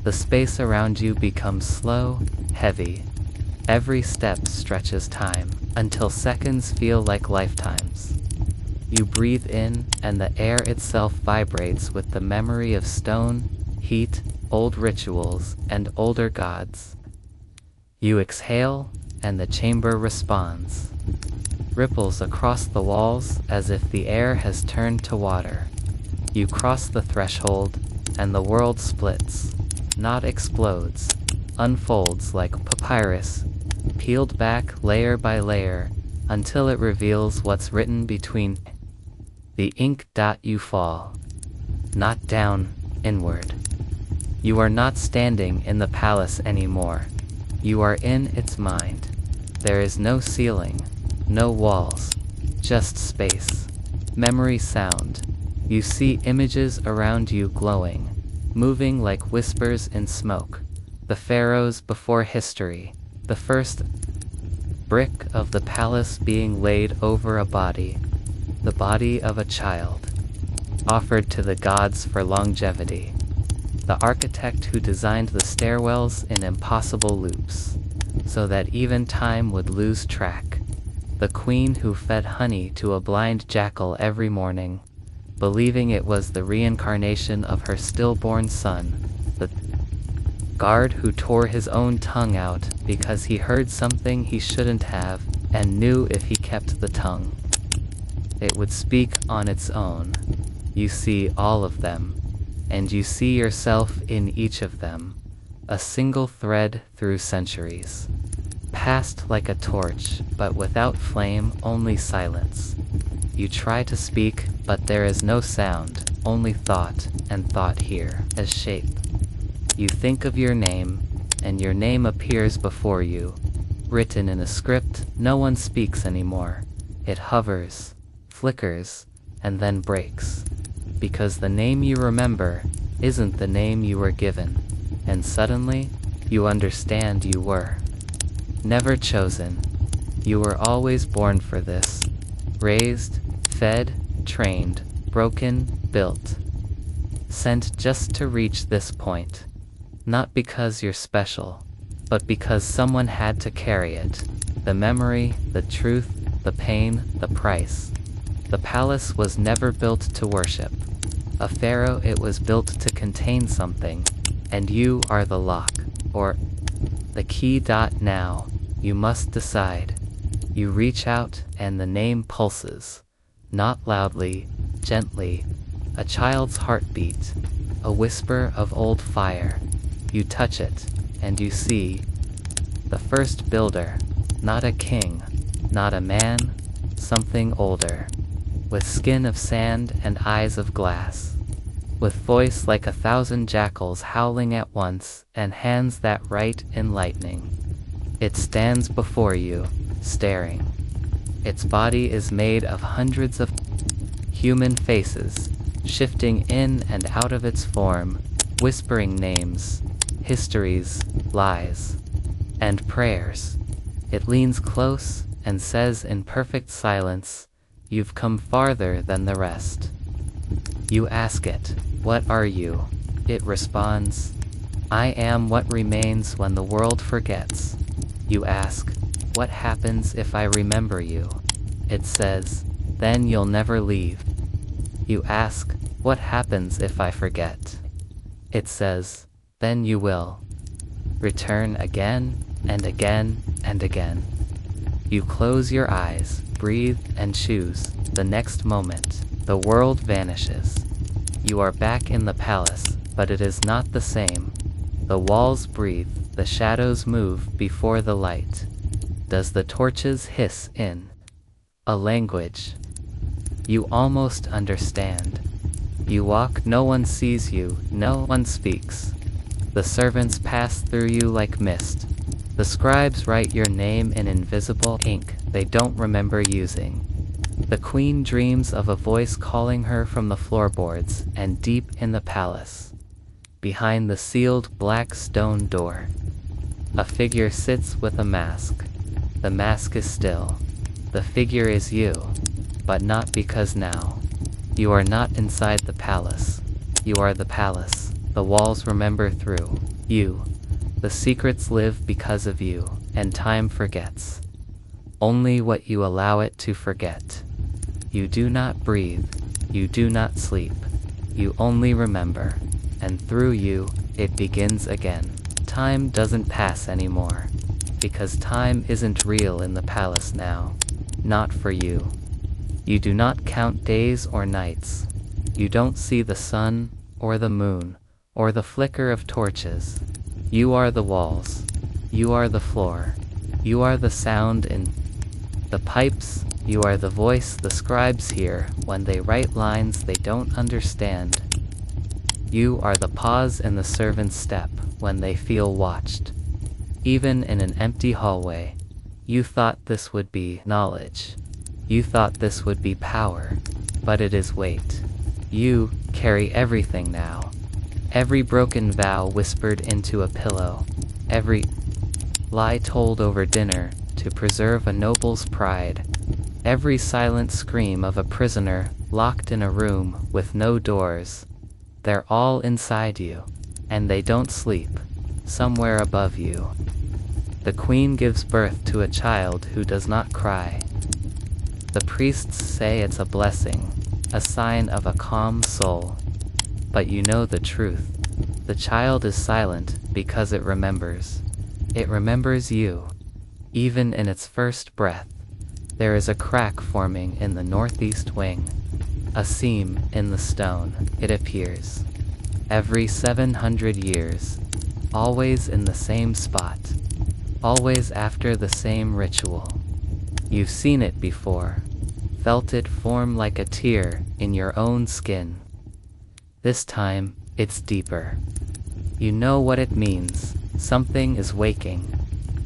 The space around you becomes slow, heavy. Every step stretches time, until seconds feel like lifetimes. You breathe in, and the air itself vibrates with the memory of stone, heat, old rituals, and older gods. You exhale, and the chamber responds. Ripples across the walls as if the air has turned to water. You cross the threshold, and the world splits, not explodes, unfolds like papyrus, peeled back layer by layer, until it reveals what's written between the ink. You fall, not down, inward. You are not standing in the palace anymore. You are in its mind. There is no ceiling, no walls, just space. Memory sound. You see images around you glowing, moving like whispers in smoke. The pharaohs before history, the first brick of the palace being laid over a body, the body of a child, offered to the gods for longevity. The architect who designed the stairwells in impossible loops, so that even time would lose track. The queen who fed honey to a blind jackal every morning, believing it was the reincarnation of her stillborn son. The guard who tore his own tongue out because he heard something he shouldn't have, and knew if he kept the tongue, it would speak on its own. You see all of them, and you see yourself in each of them, a single thread through centuries. Passed like a torch, but without flame, only silence. You try to speak, but there is no sound, only thought, and thought here as shape. You think of your name, and your name appears before you, written in a script no one speaks anymore. It hovers, flickers, and then breaks. Because the name you remember isn't the name you were given, and suddenly, you understand you were never chosen. You were always born for this. Raised, fed, trained, broken, built. Sent just to reach this point. Not because you're special, but because someone had to carry it. The memory, the truth, the pain, the price. The palace was never built to worship a pharaoh, it was built to contain something, and you are the lock, or the key. Now, you must decide. You reach out, and the name pulses. Not loudly, gently, a child's heartbeat, a whisper of old fire. You touch it, and you see the first builder, not a king, not a man, something older, with skin of sand and eyes of glass, with voice like 1,000 jackals howling at once, and hands that write in lightning. It stands before you, staring. Its body is made of hundreds of human faces, shifting in and out of its form, whispering names, histories, lies, and prayers. It leans close and says in perfect silence, "You've come farther than the rest." You ask it, "What are you?" It responds, "I am what remains when the world forgets." You ask, "What happens if I remember you?" It says, "Then you'll never leave." You ask, "What happens if I forget?" It says, "Then you will return again and again and again." You close your eyes, breathe, and choose. The next moment, the world vanishes. You are back in the palace, but it is not the same. The walls breathe, the shadows move before the light. Does the torches hiss in a language you almost understand? You walk, no one sees you, no one speaks. The servants pass through you like mist. The scribes write your name in invisible ink they don't remember using. The queen dreams of a voice calling her from the floorboards and deep in the palace. Behind the sealed black stone door, a figure sits with a mask. The mask is still. The figure is you, but not because now. You are not inside the palace. You are the palace. The walls remember through you. The secrets live because of you. and time forgets. Only what you allow it to forget. You do not breathe, you do not sleep, you only remember, and through you, it begins again. Time doesn't pass anymore, because time isn't real in the palace now. Not for you. You do not count days or nights. You don't see the sun, or the moon, or the flicker of torches. You are the walls. You are the floor. You are the sound in the pipes. You are the voice the scribes hear when they write lines they don't understand. You are the pause in the servant's step when they feel watched. Even in an empty hallway, you thought this would be knowledge. You thought this would be power, but it is weight. You carry everything now. Every broken vow whispered into a pillow. Every lie told over dinner to preserve a noble's pride. Every silent scream of a prisoner locked in a room with no doors. They're all inside you, and they don't sleep, somewhere above you. The queen gives birth to a child who does not cry. The priests say it's a blessing, a sign of a calm soul. But you know the truth. The child is silent because it remembers. It remembers you. Even in its first breath, there is a crack forming in the northeast wing. A seam in the stone, it appears. Every 700 years, always in the same spot. Always after the same ritual. You've seen it before, felt it form like a tear in your own skin. This time, it's deeper. You know what it means. Something is waking,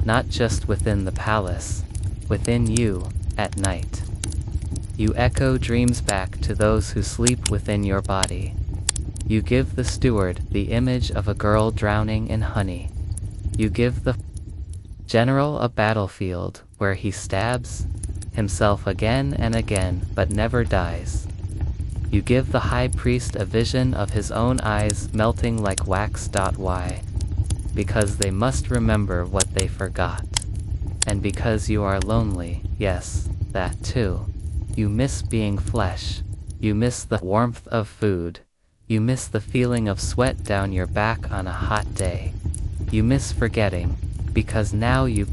not just within the palace, within you, at night. You echo dreams back to those who sleep within your body. You give the steward the image of a girl drowning in honey. You give the general a battlefield where he stabs himself again and again but never dies. You give the high priest a vision of his own eyes melting like wax. Why? Because they must remember what they forgot. And because you are lonely, yes, that too. You miss being flesh. You miss the warmth of food. You miss the feeling of sweat down your back on a hot day. You miss forgetting, because now you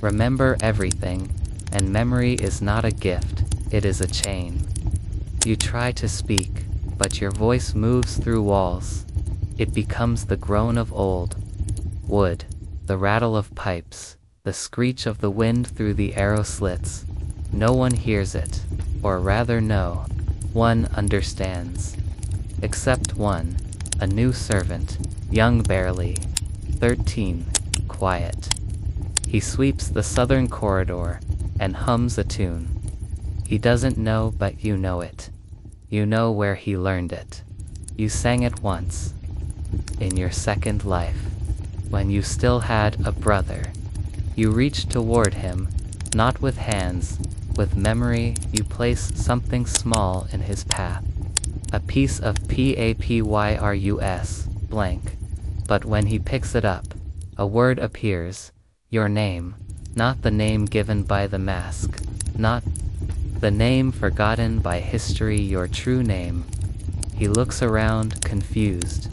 remember everything, and memory is not a gift, it is a chain. You try to speak, but your voice moves through walls. It becomes the groan of old wood, the rattle of pipes, the screech of the wind through the arrow slits. No one hears it, or rather no one understands. Except one, a new servant, young barely, 13, quiet. He sweeps the southern corridor and hums a tune. He doesn't know, but you know it. You know where he learned it. You sang it once, in your second life, when you still had a brother. You reach toward him, not with hands, with memory. You place something small in his path. A piece of papyrus, blank. But when he picks it up, a word appears, your name, not the name given by the mask, not the name forgotten by history, your true name. He looks around, confused.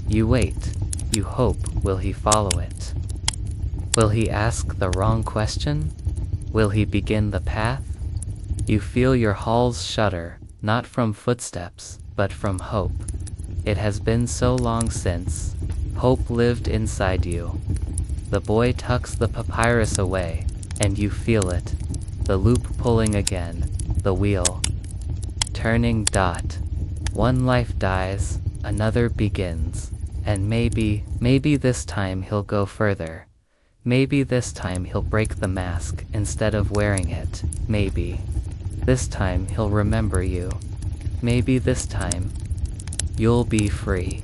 You wait, you hope, will he follow it? Will he ask the wrong question? Will he begin the path? You feel your halls shudder, not from footsteps, but from hope. It has been so long since hope lived inside you. The boy tucks the papyrus away, and you feel it. The loop pulling again, the wheel turning. One life dies, another begins. And maybe this time he'll go further. Maybe this time he'll break the mask instead of wearing it. Maybe this time he'll remember you. Maybe this time you'll be free.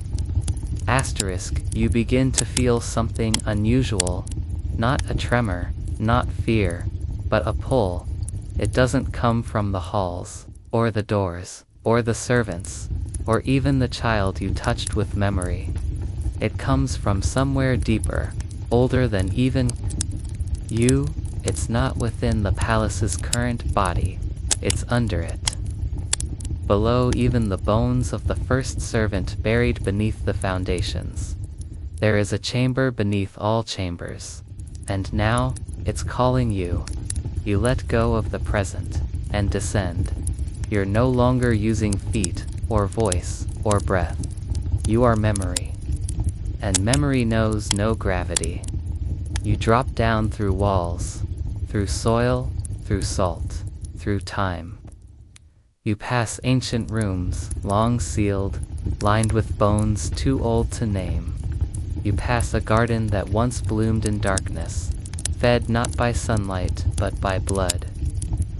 Asterisk, you begin to feel something unusual. Not a tremor, not fear, but a pull. It doesn't come from the halls, or the doors, or the servants, or even the child you touched with memory. It comes from somewhere deeper, older than even You, it's not within the palace's current body, it's under it. Below even the bones of the first servant buried beneath the foundations. There is a chamber beneath all chambers. And now, it's calling you. You let go of the present, and descend. You're no longer using feet, or voice, or breath. You are memory. And memory knows no gravity. You drop down through walls, through soil, through salt, through time. You pass ancient rooms, long sealed, lined with bones too old to name. You pass a garden that once bloomed in darkness, fed not by sunlight but by blood.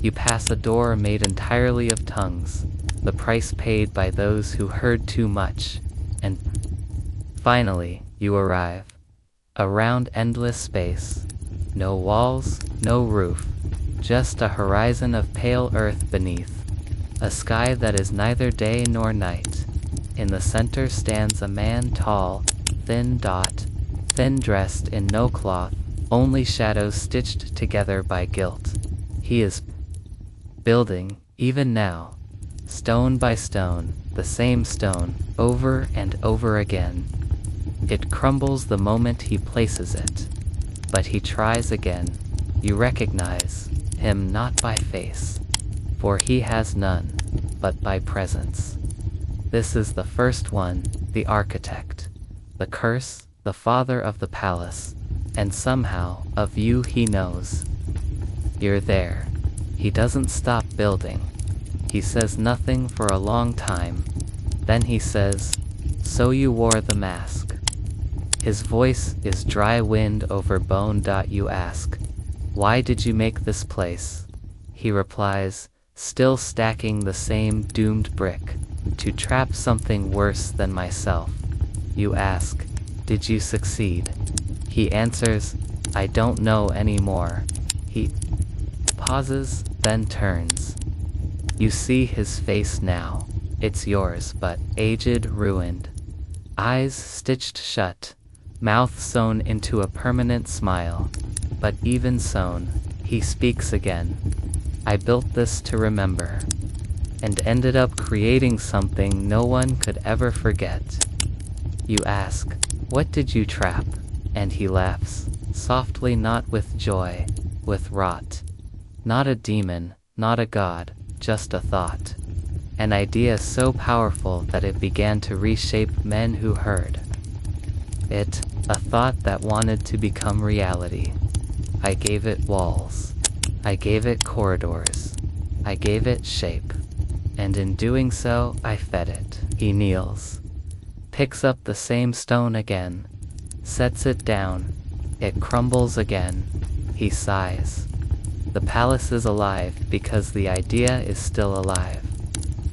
You pass a door made entirely of tongues, the price paid by those who heard too much, and finally you arrive. A round endless space, no walls, no roof, just a horizon of pale earth beneath, a sky that is neither day nor night. In the center stands a man tall, thin dressed in no cloth, only shadows stitched together by guilt. He is building, even now, stone by stone, the same stone, over and over again. It crumbles the moment he places it. But he tries again. You recognize him not by face, for he has none, but by presence. This is the first one, the architect, the curse, the father of the palace, and somehow, of you he knows. You're there. He doesn't stop building. He says nothing for a long time. Then he says, "So you wore the mask." His voice is dry wind over bone. You ask, "Why did you make this place?" He replies, still stacking the same doomed brick, "To trap something worse than myself." You ask, "Did you succeed?" He answers, "I don't know anymore." He pauses, then turns. You see his face now. It's yours, but aged, ruined. Eyes stitched shut. Mouth sewn into a permanent smile. But even sewn, he speaks again. "I built this to remember. And ended up creating something no one could ever forget." You ask, "What did you trap?" And he laughs, softly, not with joy, with rot. Not a demon, not a god, just a thought. An idea so powerful that it began to reshape men who heard it, a thought that wanted to become reality. I gave it walls. I gave it corridors. I gave it shape. And in doing so, I fed it. He kneels, picks up the same stone again, sets it down. It crumbles again. He sighs. The palace is alive because the idea is still alive.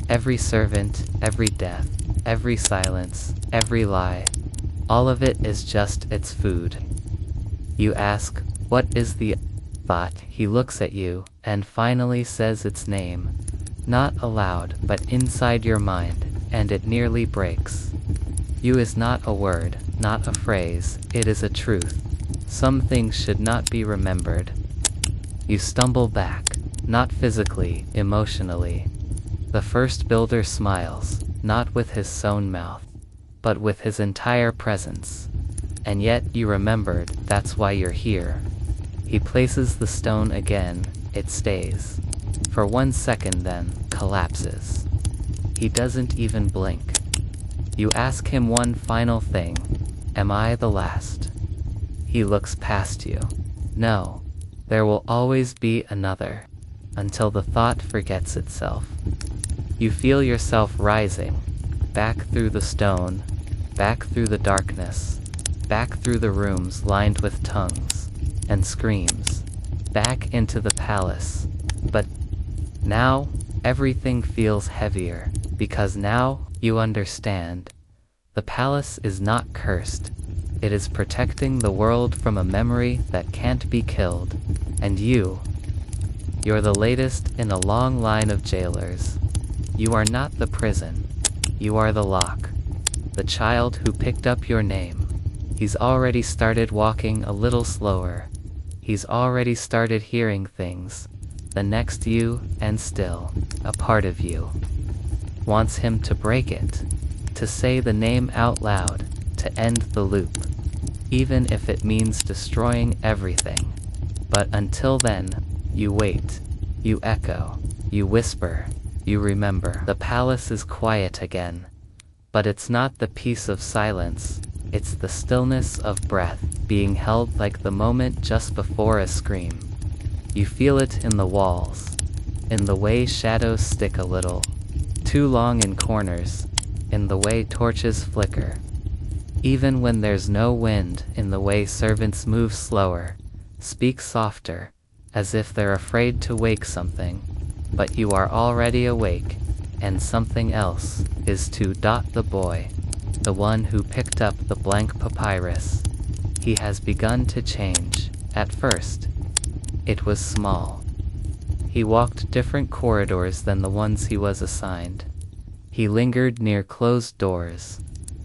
Every servant, every death, every silence, every lie, all of it is just its food. You ask, "What is the thought?" He looks at you, and finally says its name. Not aloud, but inside your mind, and it nearly breaks. You is not a word, not a phrase, it is a truth. Some things should not be remembered. You stumble back, not physically, emotionally. The first builder smiles, not with his sewn mouth, but with his entire presence. And yet you remembered, that's why you're here. He places the stone again, it stays. For 1 second, then collapses. He doesn't even blink. You ask him one final thing. Am I the last? He looks past you. No. There will always be another. Until the thought forgets itself. You feel yourself rising. Back through the stone. Back through the darkness. Back through the rooms lined with tongues and screams. Back into the palace. But now, everything feels heavier, because now, you understand. The palace is not cursed. It is protecting the world from a memory that can't be killed. And you're the latest in a long line of jailers. You are not the prison. You are the lock. The child who picked up your name. He's already started walking a little slower. He's already started hearing things. The next you, and still, a part of you, wants him to break it, to say the name out loud, to end the loop, even if it means destroying everything. But until then, you wait, you echo, you whisper, you remember. The palace is quiet again, but it's not the peace of silence, it's the stillness of breath, being held like the moment just before a scream. You feel it in the walls, in the way shadows stick a little too long in corners, in the way torches flicker, even when there's no wind, in the way servants move slower, speak softer, as if they're afraid to wake something, but you are already awake, and something else is to. The boy, the one who picked up the blank papyrus, he has begun to change. At first, it was small. He walked different corridors than the ones he was assigned. He lingered near closed doors.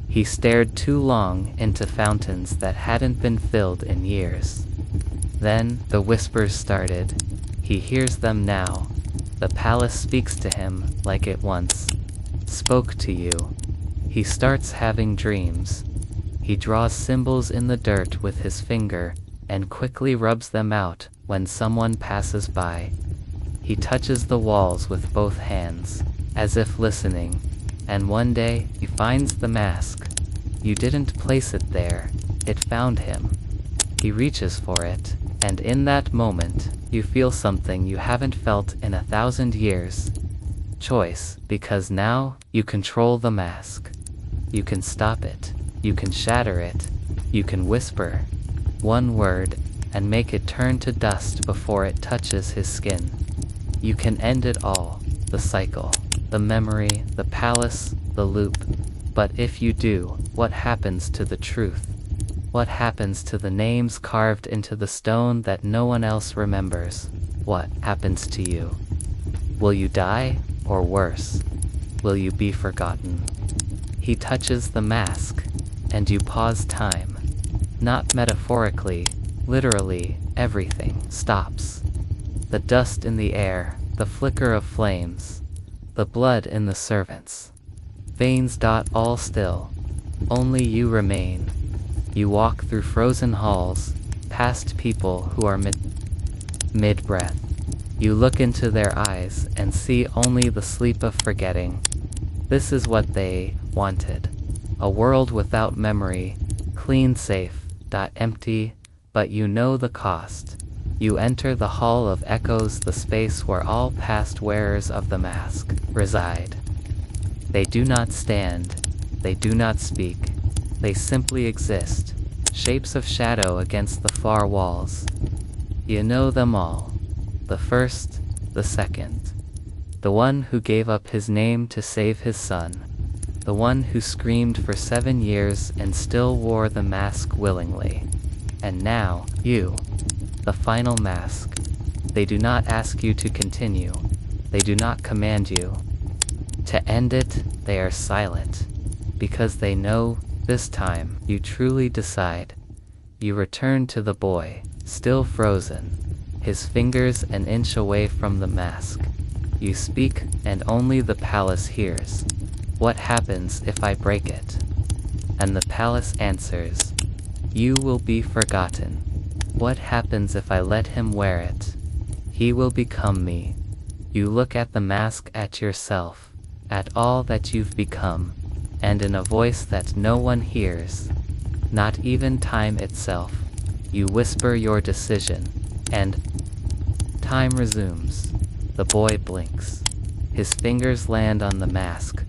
He stared too long into fountains that hadn't been filled in years. Then the whispers started. He hears them now. The palace speaks to him like it once spoke to you. He starts having dreams. He draws symbols in the dirt with his finger and quickly rubs them out when someone passes by. He touches the walls with both hands, as if listening, and one day he finds the mask. You didn't place it there, it found him. He reaches for it, and in that moment, you feel something you haven't felt in 1,000 years. Choice, because now, you control the mask. You can stop it, you can shatter it, you can whisper one word, and make it turn to dust before it touches his skin. You can end it all, the cycle, the memory, the palace, the loop. But if you do, what happens to the truth? What happens to the names carved into the stone that no one else remembers? What happens to you? Will you die, or worse, will you be forgotten? He touches the mask, and you pause time. Not metaphorically, literally, everything stops. The dust in the air, the flicker of flames, the blood in the servants' veins. All still. Only you remain. You walk through frozen halls, past people who are mid-breath. You look into their eyes and see only the sleep of forgetting. This is what they wanted. A world without memory, clean, safe, empty, but you know the cost. You enter the Hall of Echoes, the space where all past wearers of the mask reside. They do not stand, they do not speak, they simply exist, shapes of shadow against the far walls. You know them all, the first, the second, the one who gave up his name to save his son, the one who screamed for 7 years and still wore the mask willingly. And now, you, the final mask. They do not ask you to continue. They do not command you to end it. They are silent, because they know, this time, you truly decide. You return to the boy, still frozen, his fingers an inch away from the mask. You speak, and only the palace hears. What happens if I break it? And the palace answers, you will be forgotten. What happens if I let him wear it? He will become me. You look at the mask, at yourself, at all that you've become, and in a voice that no one hears, not even time itself, you whisper your decision, and time resumes. The boy blinks. His fingers land on the mask,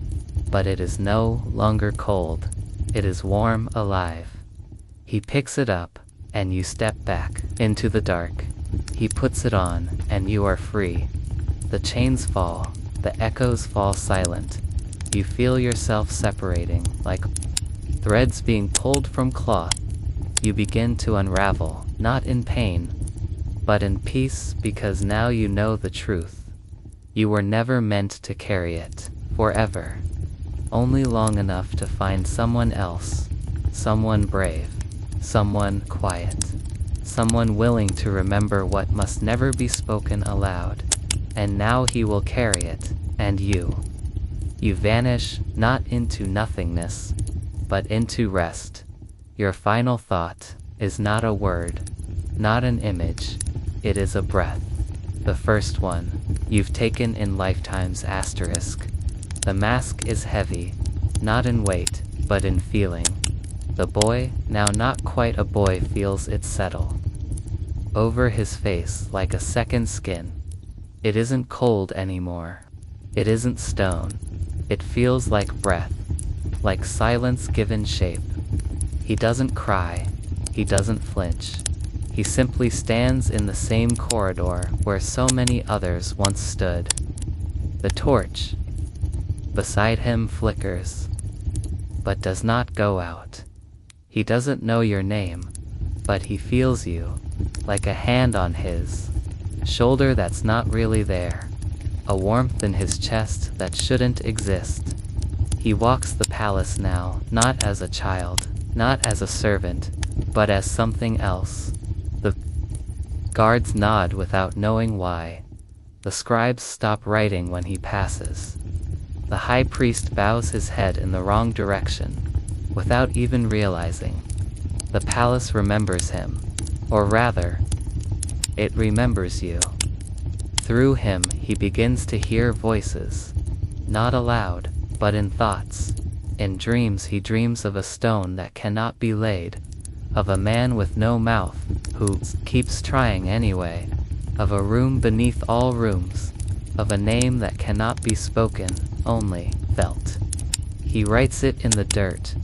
but it is no longer cold. It is warm, alive. He picks it up, and you step back into the dark. He puts it on, and you are free. The chains fall, the echoes fall silent. You feel yourself separating, like threads being pulled from cloth. You begin to unravel, not in pain, but in peace, because now you know the truth. You were never meant to carry it forever, only long enough to find someone else, someone brave, someone quiet, someone willing to remember what must never be spoken aloud. And now he will carry it, and you. You vanish, not into nothingness, but into rest. Your final thought is not a word, not an image, it is a breath. The first one you've taken in lifetime's asterisk. The mask is heavy, not in weight, but in feeling. The boy, now not quite a boy, feels it settle over his face like a second skin. It isn't cold anymore. It isn't stone. It feels like breath, like silence given shape. He doesn't cry. He doesn't flinch. He simply stands in the same corridor where so many others once stood. The torch beside him flickers, but does not go out. He doesn't know your name, but he feels you, like a hand on his shoulder that's not really there, a warmth in his chest that shouldn't exist. He walks the palace now, not as a child, not as a servant, but as something else. The guards nod without knowing why. The scribes stop writing when he passes. The high priest bows his head in the wrong direction, without even realizing. The palace remembers him, or rather, it remembers you. Through him he begins to hear voices, not aloud, but in thoughts. In dreams he dreams of a stone that cannot be laid, of a man with no mouth, who keeps trying anyway, of a room beneath all rooms, of a name that cannot be spoken, only felt. He writes it in the dirt,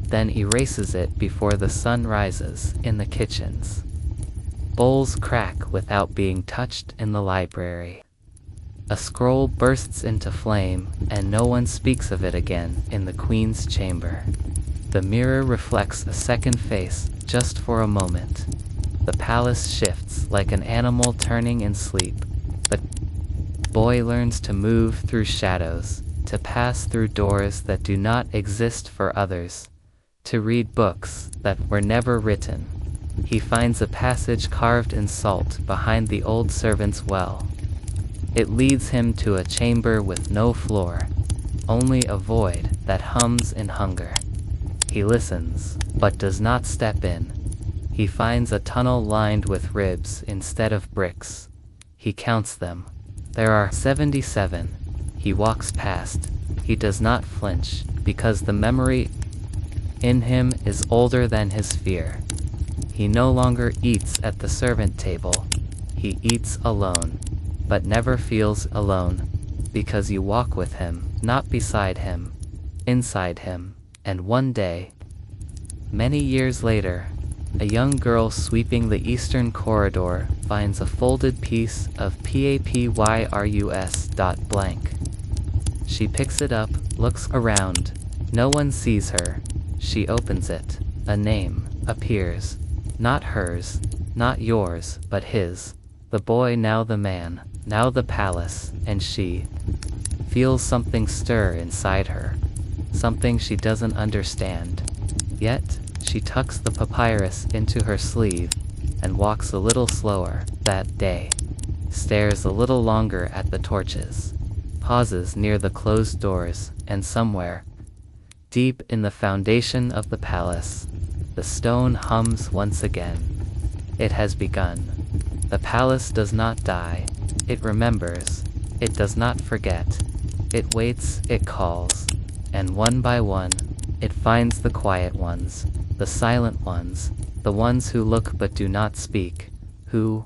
then erases it before the sun rises in the kitchens. Bowls crack without being touched in the library. A scroll bursts into flame, and no one speaks of it again in the queen's chamber. The mirror reflects a second face, just for a moment. The palace shifts like an animal turning in sleep. The boy learns to move through shadows, to pass through doors that do not exist for others, to read books that were never written. He finds a passage carved in salt behind the old servant's well. It leads him to a chamber with no floor, only a void that hums in hunger. He listens, but does not step in. He finds a tunnel lined with ribs instead of bricks. He counts them. There are 77. He walks past. He does not flinch, because the memory in him is older than his fear. He no longer eats at the servant table. He eats alone, but never feels alone, because you walk with him, not beside him, inside him. And one day, many years later, a young girl sweeping the eastern corridor finds a folded piece of papyrus blank. She picks it up, looks around. No one sees her. She opens it. A name appears. Not hers, not yours, but his. The boy, now the man, now the palace, and she feels something stir inside her. Something she doesn't understand. Yet, she tucks the papyrus into her sleeve and walks a little slower that day, stares a little longer at the torches, pauses near the closed doors, and somewhere, deep in the foundation of the palace, the stone hums once again. It has begun. The palace does not die. It remembers. It does not forget. It waits, it calls. And one by one, it finds the quiet ones, the silent ones, the ones who look but do not speak, who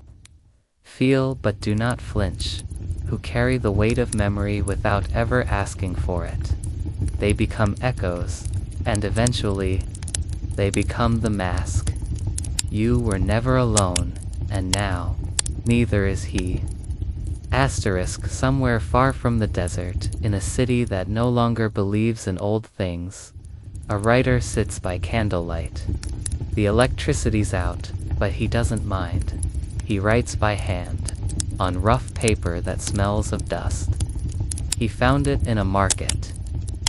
feel but do not flinch, who carry the weight of memory without ever asking for it. They become echoes, and eventually, they become the mask. You were never alone, and now, neither is he. Asterisk, somewhere far from the desert, in a city that no longer believes in old things, a writer sits by candlelight. The electricity's out, but he doesn't mind. He writes by hand, on rough paper that smells of dust. He found it in a market.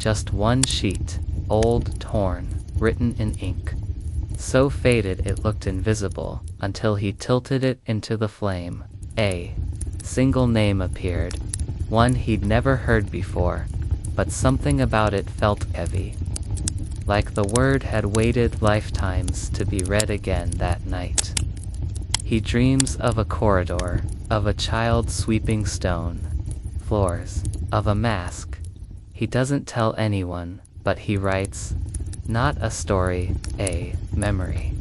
Just one sheet, old, torn, written in ink. So faded it looked invisible, until he tilted it into the flame. A single name appeared, one he'd never heard before, but something about it felt heavy. Like the word had waited lifetimes to be read again that night. He dreams of a corridor, of a child sweeping stone floors, of a mask. He doesn't tell anyone, but he writes, not a story, a memory.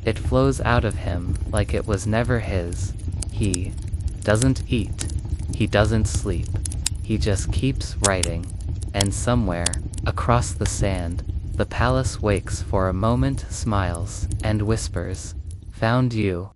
It flows out of him like it was never his. He doesn't eat. He doesn't sleep. He just keeps writing. And somewhere, across the sand, the palace wakes for a moment, smiles, and whispers, found you.